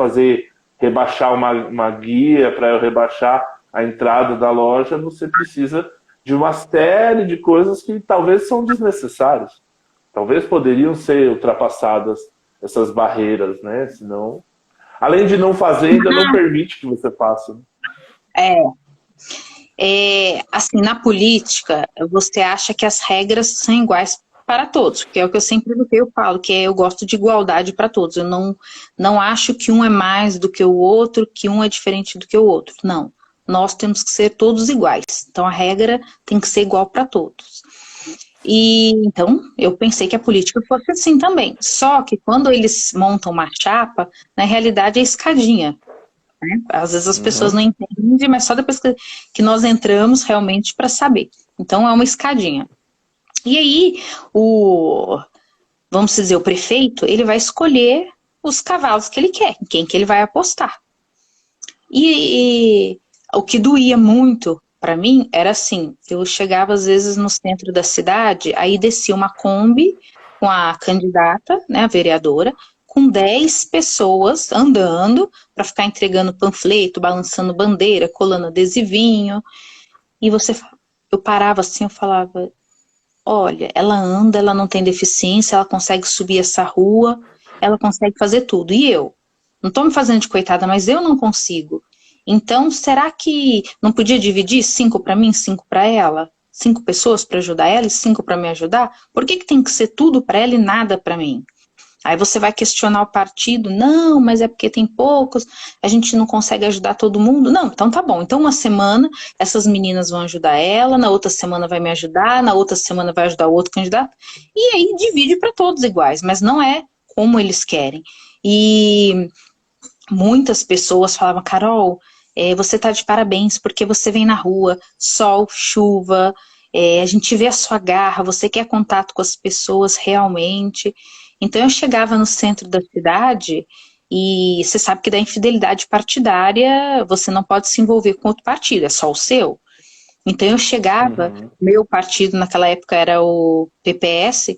rebaixar uma guia, para eu rebaixar a entrada da loja, você precisa de uma série de coisas que talvez são desnecessárias. Talvez poderiam ser ultrapassadas essas barreiras, né? Senão, além de não fazer, ainda não permite que você faça. Assim, na política, você acha que as regras são iguais para todos, que é o que eu sempre falo, que eu gosto de igualdade para todos. Eu não acho que um é mais do que o outro, que um é diferente do que o outro. Não. Nós temos que ser todos iguais. Então, a regra tem que ser igual para todos. E então eu pensei que a política fosse assim também. Só que quando eles montam uma chapa, na realidade é escadinha, né? Às vezes as pessoas não entendem, mas só depois que nós entramos realmente para saber. Então é uma escadinha. E aí vamos dizer, o prefeito, ele vai escolher os cavalos que ele quer, em quem que ele vai apostar. E o que doía muito para mim era assim, eu chegava às vezes no centro da cidade, aí descia uma Kombi com a candidata, né, a vereadora, com 10 pessoas andando para ficar entregando panfleto, balançando bandeira, colando adesivinho. E eu parava assim, eu falava, olha, ela anda, ela não tem deficiência, ela consegue subir essa rua, ela consegue fazer tudo. E eu? Não estou me fazendo de coitada, mas eu não consigo. Então, será que não podia dividir 5 para mim, 5 para ela? 5 pessoas para ajudar ela e 5 para me ajudar? Por que tem que ser tudo para ela e nada para mim? Aí você vai questionar o partido, não, mas é porque tem poucos, a gente não consegue ajudar todo mundo. Não, então tá bom. Então uma semana essas meninas vão ajudar ela, na outra semana vai me ajudar, na outra semana vai ajudar o outro candidato. E aí divide para todos iguais, mas não é como eles querem. E muitas pessoas falavam, Carol, você tá de parabéns, porque você vem na rua, sol, chuva, a gente vê a sua garra, você quer contato com as pessoas realmente. Então eu chegava no centro da cidade e você sabe que da infidelidade partidária você não pode se envolver com outro partido, é só o seu. Então eu chegava, meu partido naquela época era o PPS,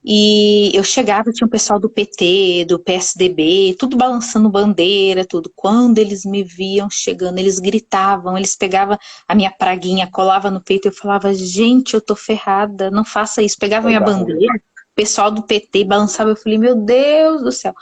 e eu chegava, tinha um pessoal do PT, do PSDB, tudo balançando bandeira, tudo. Quando eles me viam chegando, eles gritavam, eles pegavam a minha praguinha, colavam no peito, eu falava, gente, eu tô ferrada, não faça isso. Pegava minha bandeira, o pessoal do PT balançava, eu falei, meu Deus do céu.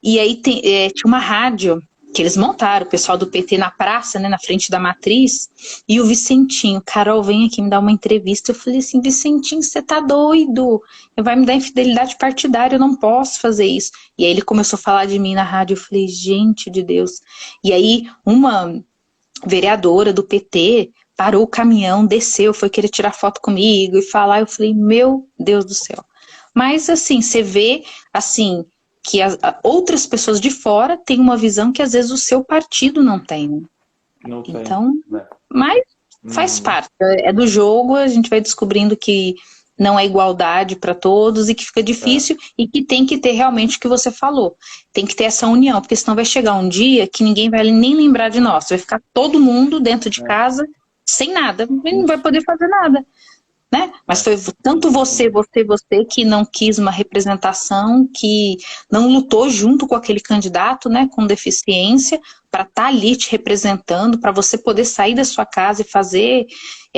E aí tinha uma rádio que eles montaram, o pessoal do PT na praça, né, na frente da Matriz, e o Vicentinho, Carol, vem aqui me dar uma entrevista. Eu falei assim, Vicentinho, você tá doido? Vai me dar infidelidade partidária, eu não posso fazer isso. E aí ele começou a falar de mim na rádio, eu falei, gente de Deus. E aí uma vereadora do PT parou o caminhão, desceu, foi querer tirar foto comigo e falar, eu falei, meu Deus do céu. Mas assim, você vê, assim, que outras pessoas de fora têm uma visão que às vezes o seu partido não tem. Não tem, então, né? Mas faz parte, é do jogo, a gente vai descobrindo que não é igualdade para todos e que fica difícil e que tem que ter realmente o que você falou. Tem que ter essa união, porque senão vai chegar um dia que ninguém vai nem lembrar de nós, vai ficar todo mundo dentro de casa sem nada, não vai poder fazer nada. Né? Mas foi tanto você que não quis uma representação, que não lutou junto com aquele candidato, né, com deficiência, para estar ali te representando, para você poder sair da sua casa e fazer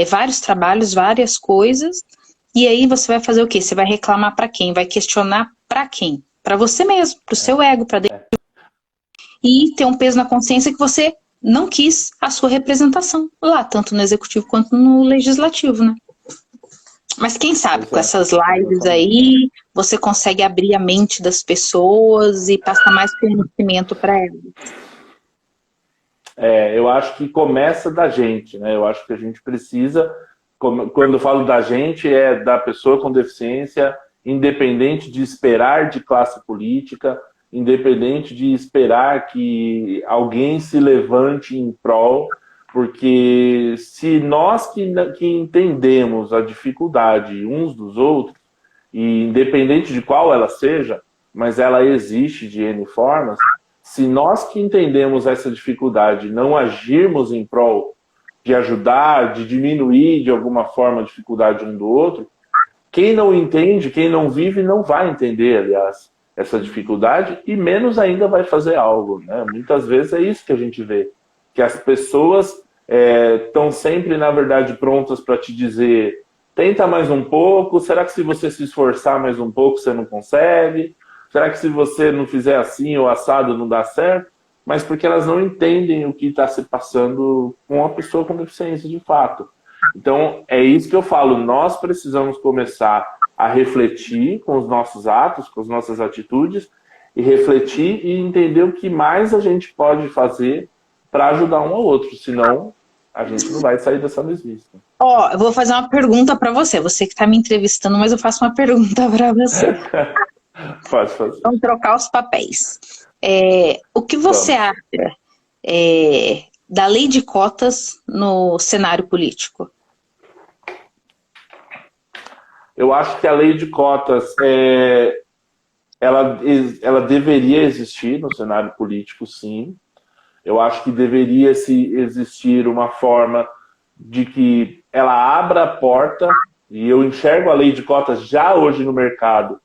vários trabalhos, várias coisas. E aí você vai fazer o quê? Você vai reclamar para quem? Vai questionar para quem? Para você mesmo, para o seu ego, para dentro. E ter um peso na consciência que você não quis a sua representação lá, tanto no executivo quanto no legislativo, né? Mas quem sabe, com essas lives aí, você consegue abrir a mente das pessoas e passar mais conhecimento para elas. Eu acho que começa da gente, né? Eu acho que a gente precisa, quando eu falo da gente, é da pessoa com deficiência, independente de esperar de classe política, independente de esperar que alguém se levante em prol. Porque se nós que entendemos a dificuldade uns dos outros, e independente de qual ela seja, mas ela existe de N formas, se nós que entendemos essa dificuldade não agirmos em prol de ajudar, de diminuir de alguma forma a dificuldade um do outro, quem não entende, quem não vive, não vai entender, aliás, essa dificuldade e menos ainda vai fazer algo, né? Muitas vezes é isso que a gente vê, que as pessoas estão sempre, na verdade, prontas para te dizer, tenta mais um pouco, será que se você se esforçar mais um pouco você não consegue? Será que se você não fizer assim ou assado não dá certo? Mas porque elas não entendem o que está se passando com a pessoa com deficiência de fato. Então, é isso que eu falo, nós precisamos começar a refletir com os nossos atos, com as nossas atitudes, e refletir e entender o que mais a gente pode fazer para ajudar um ao outro, senão a gente não vai sair dessa mesmice. Eu vou fazer uma pergunta para você que está me entrevistando, mas eu faço uma pergunta para você. Pode fazer. Vamos trocar os papéis. O que você acha da lei de cotas no cenário político? Eu acho que a lei de cotas ela deveria existir no cenário político, sim. Eu acho que deveria existir uma forma de que ela abra a porta, e eu enxergo a lei de cotas já hoje no mercado,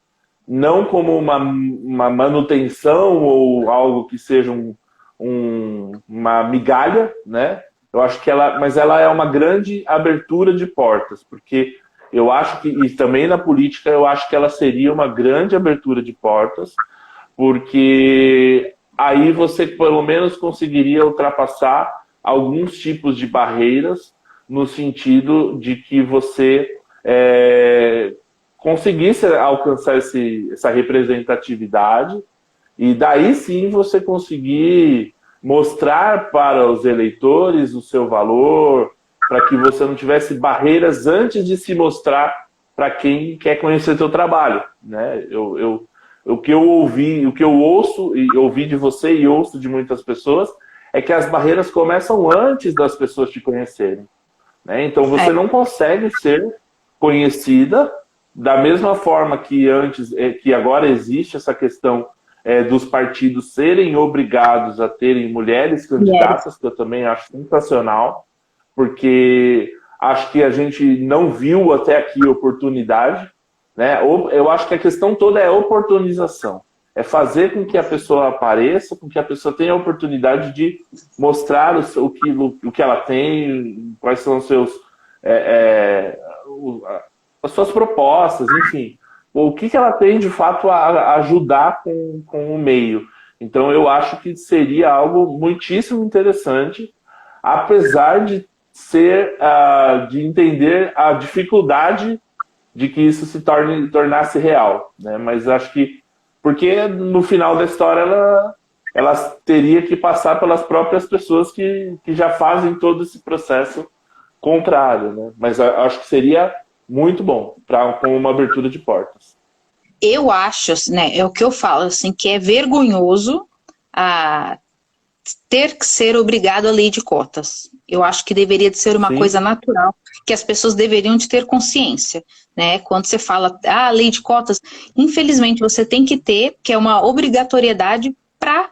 não como uma manutenção ou algo que seja uma migalha, né? Eu acho que mas ela é uma grande abertura de portas, porque eu acho que, e também na política, eu acho que ela seria uma grande abertura de portas, porque aí você pelo menos conseguiria ultrapassar alguns tipos de barreiras no sentido de que você conseguisse alcançar essa representatividade e daí sim você conseguir mostrar para os eleitores o seu valor, para que você não tivesse barreiras antes de se mostrar para quem quer conhecer seu trabalho, né? O que eu ouvi, o que eu ouço e ouvi de você e ouço de muitas pessoas é que as barreiras começam antes das pessoas te conhecerem, né? Então você não consegue ser conhecida da mesma forma que antes, que agora existe essa questão dos partidos serem obrigados a terem mulheres candidatas, que eu também acho sensacional, porque acho que a gente não viu até aqui oportunidade, né? Eu acho que a questão toda é oportunização. É fazer com que a pessoa apareça, com que a pessoa tenha a oportunidade de mostrar o que ela tem, quais são os seus, as suas propostas, enfim. O que ela tem, de fato, a ajudar com o meio. Então, eu acho que seria algo muitíssimo interessante, apesar de de entender a dificuldade de que isso se tornasse real, né? Mas acho que, porque no final da história ela teria que passar pelas próprias pessoas que já fazem todo esse processo contrário, né? Mas acho que seria muito bom com uma abertura de portas. Eu acho, né, é o que eu falo, assim, que é vergonhoso ter que ser obrigado à lei de cotas. Eu acho que deveria de ser uma coisa natural, que as pessoas deveriam de ter consciência, né? Quando você fala, lei de cotas, infelizmente você tem que ter, que é uma obrigatoriedade para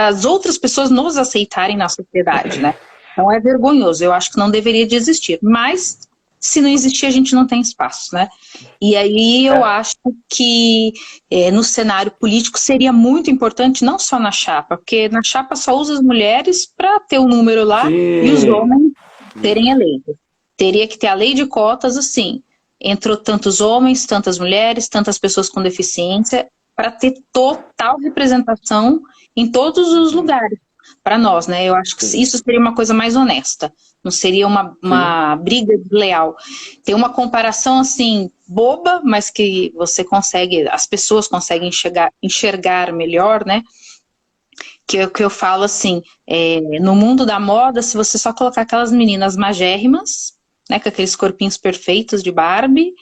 as outras pessoas nos aceitarem na sociedade, né? Então é vergonhoso, eu acho que não deveria de existir, mas se não existir a gente não tem espaço, né? E aí eu acho que no cenário político seria muito importante, não só na chapa, porque na chapa só usa as mulheres para ter o número lá e os homens serem eleitos. Teria que ter a lei de cotas, assim, entrou tantos homens, tantas mulheres, tantas pessoas com deficiência, para ter total representação em todos os lugares. Para nós, né? Eu acho que isso seria uma coisa mais honesta. Não seria uma briga desleal. Tem uma comparação, assim, boba, mas que as pessoas conseguem enxergar melhor, né? Que eu falo assim, no mundo da moda, se você só colocar aquelas meninas magérrimas, né, com aqueles corpinhos perfeitos de Barbie,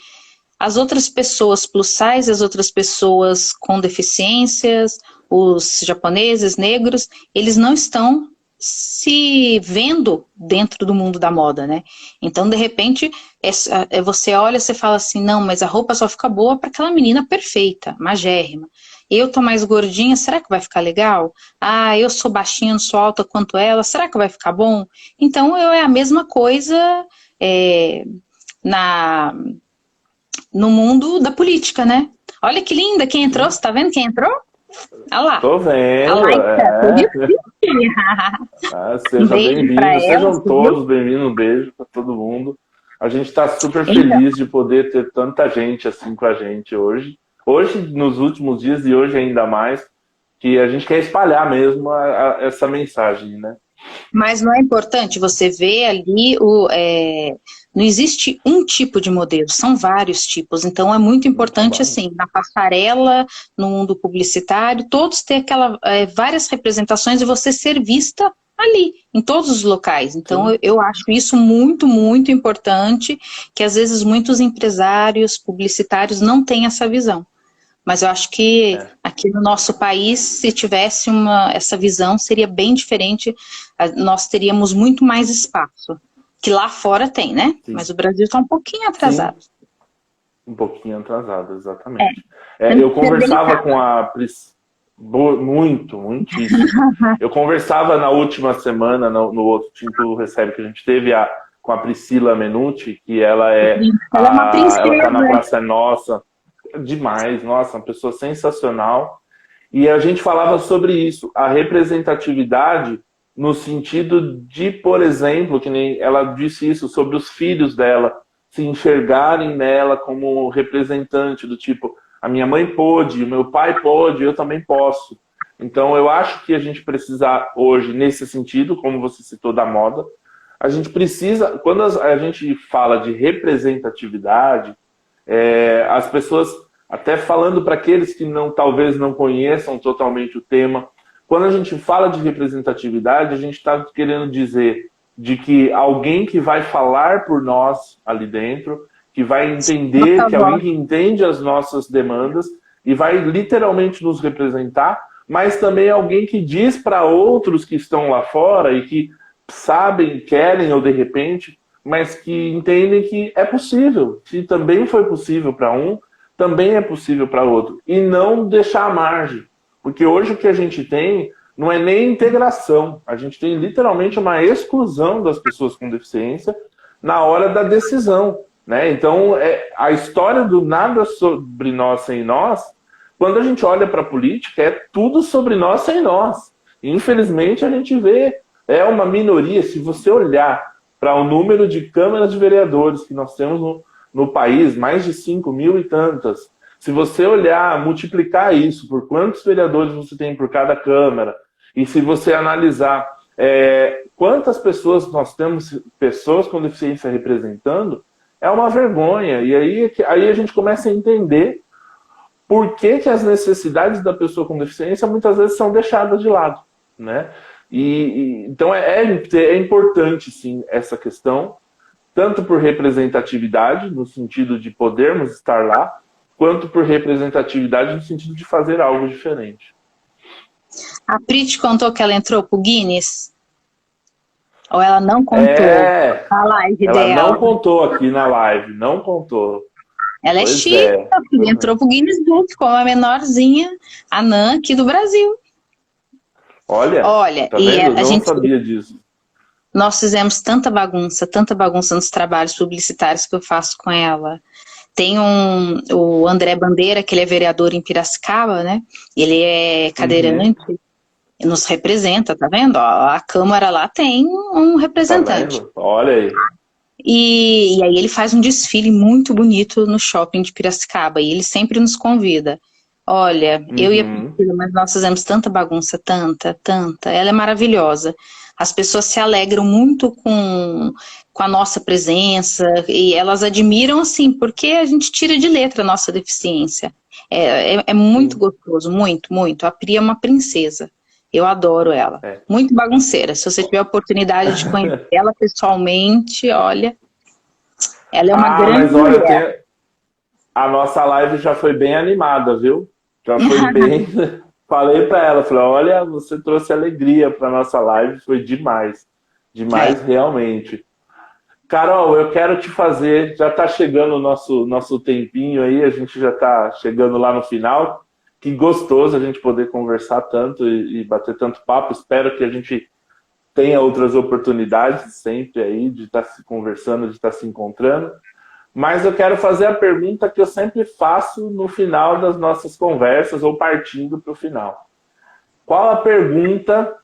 as outras pessoas plus size, as outras pessoas com deficiências, os japoneses, negros, eles não estão se vendo dentro do mundo da moda, né? Então, de repente, você olha, você fala assim, não, mas a roupa só fica boa para aquela menina perfeita, magérrima. Eu tô mais gordinha, será que vai ficar legal? Eu sou baixinha, não sou alta quanto ela, será que vai ficar bom? Então, é a mesma coisa no mundo da política, né? Olha que linda quem entrou, você tá vendo quem entrou? Olha lá. Tô vendo. Seja bem-vindo, sejam todos bem-vindos, um beijo para todo mundo. A gente está super feliz de poder ter tanta gente assim com a gente hoje. Hoje, nos últimos dias e hoje ainda mais, que a gente quer espalhar mesmo essa mensagem, né? Mas não é importante você ver ali não existe um tipo de modelo, são vários tipos, então é muito importante, assim, na passarela, no mundo publicitário, todos ter várias representações e você ser vista ali, em todos os locais. Então eu acho isso muito, muito importante, que às vezes muitos empresários, publicitários não têm essa visão. Mas eu acho que aqui no nosso país, se tivesse essa visão, seria bem diferente, nós teríamos muito mais espaço. Que lá fora tem, né? Sim. Mas o Brasil está um pouquinho atrasado. Sim. Um pouquinho atrasado, exatamente. Eu conversava com a Priscila, muitíssimo. Eu conversava na última semana, no outro Tinto Recebe que a gente teve, com a Priscila Menuti, que ela é uma princesa. Ela está na Praça Nossa. Demais, nossa, uma pessoa sensacional. E a gente falava sobre isso, a representatividade no sentido de, por exemplo, que nem ela disse isso sobre os filhos dela, se enxergarem nela como representante do tipo, a minha mãe pôde, o meu pai pôde, eu também posso. Então eu acho que a gente precisa hoje, nesse sentido, como você citou da moda, a gente precisa, quando a gente fala de representatividade, as pessoas, até falando para aqueles que talvez não conheçam totalmente o tema, quando a gente fala de representatividade, a gente está querendo dizer de que alguém que vai falar por nós ali dentro, que vai entender, que alguém que entende as nossas demandas e vai literalmente nos representar, mas também alguém que diz para outros que estão lá fora e que sabem, querem ou de repente mas que entendem que é possível. Se também foi possível para um, também é possível para outro. E não deixar a margem. Porque hoje o que a gente tem não é nem integração. A gente tem literalmente uma exclusão das pessoas com deficiência na hora da decisão. Né? Então, a história do nada sobre nós sem nós, quando a gente olha para a política, é tudo sobre nós sem nós. Infelizmente, a gente vê, é uma minoria. Se você olhar para o número de câmaras de vereadores que nós temos no país, mais de 5 mil e tantas, se você olhar, multiplicar isso por quantos vereadores você tem por cada câmara, e se você analisar quantas pessoas nós temos, pessoas com deficiência representando, é uma vergonha. E aí a gente começa a entender por que as necessidades da pessoa com deficiência muitas vezes são deixadas de lado, né? Então é importante, sim, essa questão, tanto por representatividade, no sentido de podermos estar lá, quanto por representatividade no sentido de fazer algo diferente. A Pri te contou que ela entrou pro Guinness? Ou ela não contou? A live ela dela. Não contou aqui na live, não contou. Ela é chique, filha, entrou pro Guinness Book como a menorzinha anã aqui do Brasil. Olha tá e vendo? a gente sabia disso. Nós fizemos tanta bagunça nos trabalhos publicitários que eu faço com ela. Tem o André Bandeira, que ele é vereador em Piracicaba, né? Ele é cadeirante, nos representa, tá vendo? A Câmara lá tem um representante. Tá vendo? Olha aí. E aí ele faz um desfile muito bonito no shopping de Piracicaba, e ele sempre nos convida. Olha, eu e a Priscila, mas nós fizemos tanta bagunça, tanta. Ela é maravilhosa. As pessoas se alegram muito com a nossa presença, e elas admiram, assim, porque a gente tira de letra a nossa deficiência. É muito gostoso, muito. A Pri é uma princesa. Eu adoro ela. Muito bagunceira. Se você tiver a oportunidade de conhecer ela pessoalmente, olha, ela é uma grande mulher. A nossa live já foi bem animada, viu? Já foi bem... Falei para ela, falei, olha, você trouxe alegria para nossa live, foi demais. Demais, realmente. Carol, eu quero te fazer, já está chegando o nosso tempinho aí, a gente já está chegando lá no final. Que gostoso a gente poder conversar tanto e bater tanto papo. Espero que a gente tenha outras oportunidades sempre aí de estar se conversando, de estar se encontrando. Mas eu quero fazer a pergunta que eu sempre faço no final das nossas conversas, ou partindo para o final. Qual a pergunta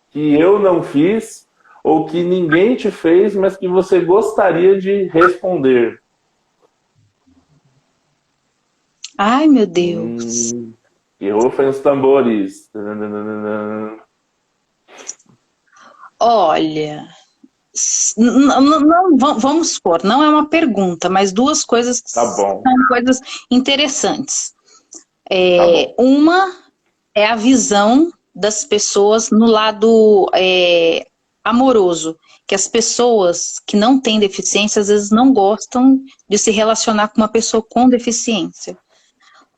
que eu não fiz, ou que ninguém te fez, mas que você gostaria de responder? Ai, meu Deus. E rufem os tambores. Olha... Não, vamos supor, não é uma pergunta, mas duas coisas que são coisas interessantes. Uma é a visão das pessoas no lado amoroso, que as pessoas que não têm deficiência às vezes não gostam de se relacionar com uma pessoa com deficiência.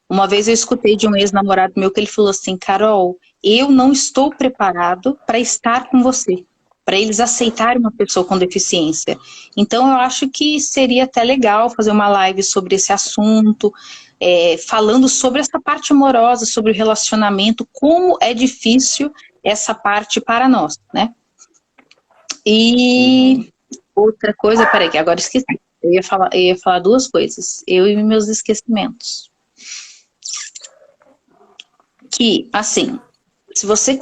Uma vez eu escutei de um ex-namorado meu que ele falou assim: Carol, eu não estou preparado para estar com você, para eles aceitarem uma pessoa com deficiência. Então eu acho que seria até legal fazer uma live sobre esse assunto, falando sobre essa parte amorosa, sobre o relacionamento, como é difícil essa parte para nós, né? E outra coisa, peraí, que agora esqueci. Eu ia falar duas coisas, eu e meus esquecimentos. Que, assim... Se você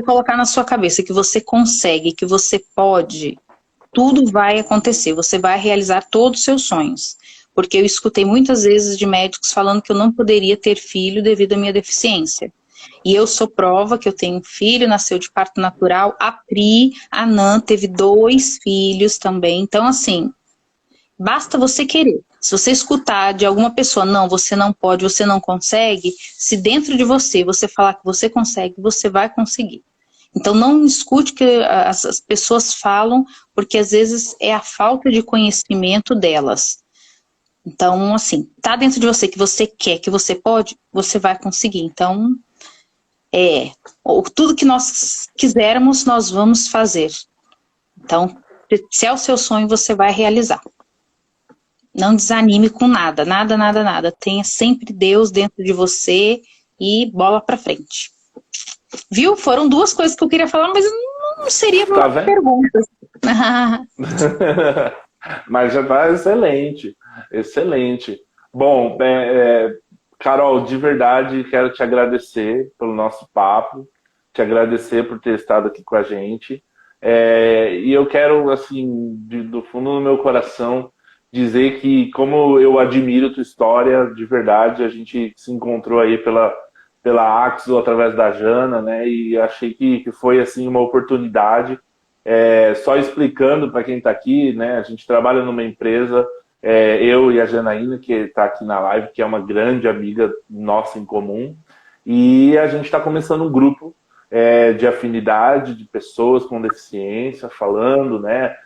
colocar na sua cabeça que você consegue, que você pode, tudo vai acontecer, você vai realizar todos os seus sonhos. Porque eu escutei muitas vezes de médicos falando que eu não poderia ter filho devido à minha deficiência. E eu sou prova que eu tenho um filho, nasceu de parto natural, a Pri, a Nan, teve 2 filhos também. Então, assim, basta você querer. Se você escutar de alguma pessoa, não, você não pode, você não consegue, se dentro de você falar que você consegue, você vai conseguir. Então não escute o que as pessoas falam, porque às vezes é a falta de conhecimento delas. Então, assim, tá dentro de você que você quer, que você pode, você vai conseguir. Então, tudo que nós quisermos, nós vamos fazer. Então, Se é o seu sonho, você vai realizar. Não desanime com nada, nada, nada, nada. Tenha sempre Deus dentro de você e bola pra frente. Viu? Foram duas coisas que eu queria falar, mas não seria Tá uma vendo? pergunta. Mas já tá excelente, excelente. Bom, Carol, de verdade quero te agradecer pelo nosso papo, te agradecer por ter estado aqui com a gente. E eu quero, assim, do fundo do meu coração, dizer que como eu admiro tua história, de verdade, a gente se encontrou aí pela Axo através da Jana, né? E achei que foi assim uma oportunidade. Só explicando para quem está aqui, né? A gente trabalha numa empresa, eu e a Janaína, que está aqui na live, que é uma grande amiga nossa em comum, e a gente está começando um grupo de afinidade de pessoas com deficiência, falando, né?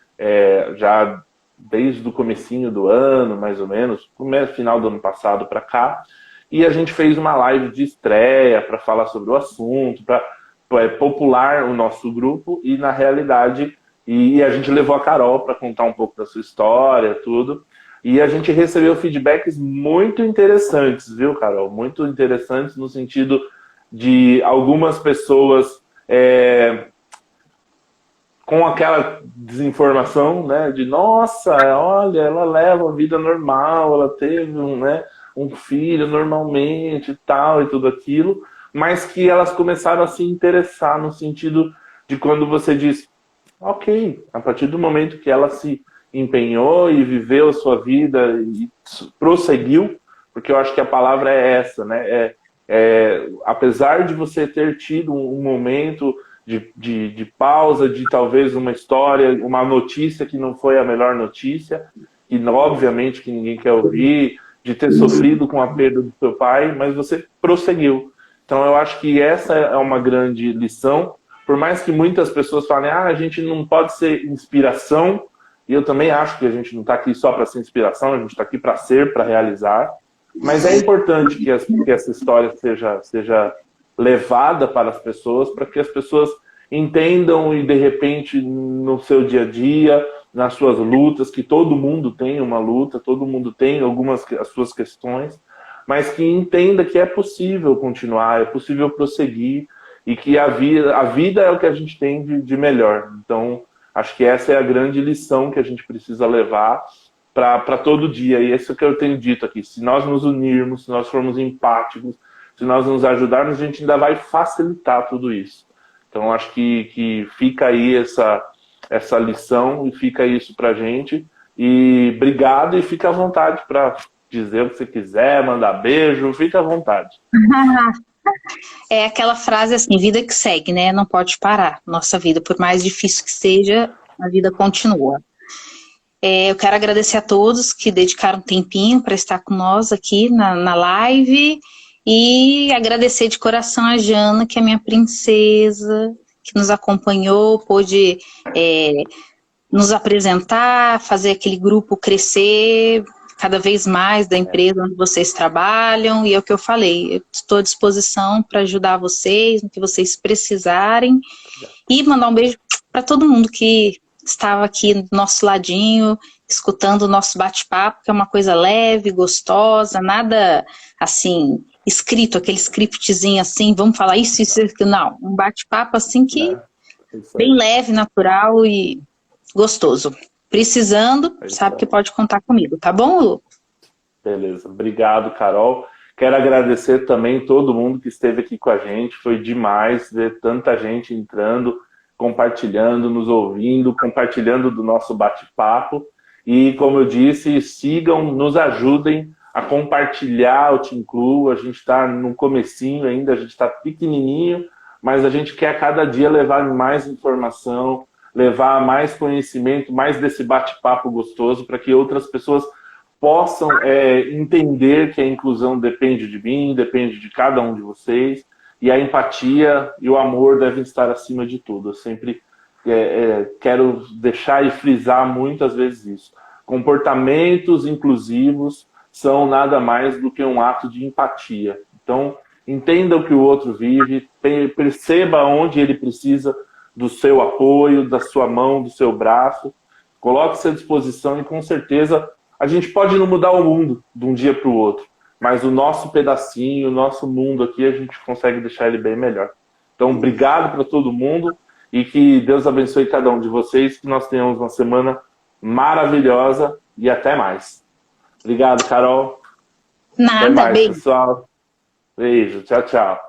Já desde o comecinho do ano, mais ou menos, final do ano passado para cá, e a gente fez uma live de estreia para falar sobre o assunto, para popular o nosso grupo, e na realidade, e a gente levou a Carol para contar um pouco da sua história, tudo, e a gente recebeu feedbacks muito interessantes, viu, Carol? Muito interessantes no sentido de algumas pessoas com aquela desinformação, né, de nossa, olha, ela leva a vida normal, ela teve um filho normalmente e tal, e tudo aquilo, mas que elas começaram a se interessar no sentido de quando você diz, ok, a partir do momento que ela se empenhou e viveu a sua vida e prosseguiu, porque eu acho que a palavra é essa, né? Apesar de você ter tido um momento de pausa, de talvez uma história, uma notícia que não foi a melhor notícia, e obviamente que ninguém quer ouvir, de ter sofrido com a perda do seu pai, mas você prosseguiu. Então eu acho que essa é uma grande lição, por mais que muitas pessoas falem, a gente não pode ser inspiração, e eu também acho que a gente não está aqui só para ser inspiração, a gente está aqui para ser, para realizar, mas é importante que essa história seja levada para as pessoas, para que as pessoas entendam e de repente no seu dia a dia, nas suas lutas, que todo mundo tem uma luta, todo mundo tem as suas questões, mas que entenda que é possível continuar, é possível prosseguir e que a vida é o que a gente tem de melhor. Então, acho que essa é a grande lição que a gente precisa levar para todo dia. E isso que eu tenho dito aqui. Se nós nos unirmos, se nós formos empáticos, se nós nos ajudarmos, a gente ainda vai facilitar tudo isso. Então, acho que fica aí essa lição e fica isso pra gente. E obrigado e fica à vontade para dizer o que você quiser, mandar beijo, fica à vontade. É aquela frase assim, vida que segue, né? Não pode parar. Nossa vida, por mais difícil que seja, a vida continua. Eu quero agradecer a todos que dedicaram um tempinho para estar com nós aqui na live e agradecer de coração a Jana, que é minha princesa, que nos acompanhou, pôde nos apresentar, fazer aquele grupo crescer cada vez mais da empresa onde vocês trabalham, e é o que eu falei, eu estou à disposição para ajudar vocês, no que vocês precisarem, e mandar um beijo para todo mundo que estava aqui do nosso ladinho, escutando o nosso bate-papo, que é uma coisa leve, gostosa, nada assim, escrito, aquele scriptzinho assim, vamos falar isso, não, um bate-papo assim que bem leve, natural e gostoso. Precisando, sabe que pode contar comigo, tá bom, Lu? Beleza, obrigado, Carol. Quero agradecer também todo mundo que esteve aqui com a gente, foi demais ver tanta gente entrando, compartilhando, nos ouvindo, compartilhando do nosso bate-papo. E, como eu disse, sigam, nos ajudem a compartilhar o Te Incluo. A gente está no comecinho ainda, a gente está pequenininho, mas a gente quer cada dia levar mais informação, levar mais conhecimento, mais desse bate-papo gostoso, para que outras pessoas possam entender que a inclusão depende de mim, depende de cada um de vocês, e a empatia e o amor devem estar acima de tudo. Eu sempre quero deixar e frisar muitas vezes isso. Comportamentos inclusivos são nada mais do que um ato de empatia. Então, entenda o que o outro vive, perceba onde ele precisa do seu apoio, da sua mão, do seu braço, coloque-se à disposição e com certeza a gente pode não mudar o mundo de um dia para o outro, mas o nosso pedacinho, o nosso mundo aqui, a gente consegue deixar ele bem melhor. Então, obrigado para todo mundo e que Deus abençoe cada um de vocês, que nós tenhamos uma semana maravilhosa e até mais. Obrigado, Carol. Nada, até mais, beijo. pessoal. Beijo, tchau, tchau.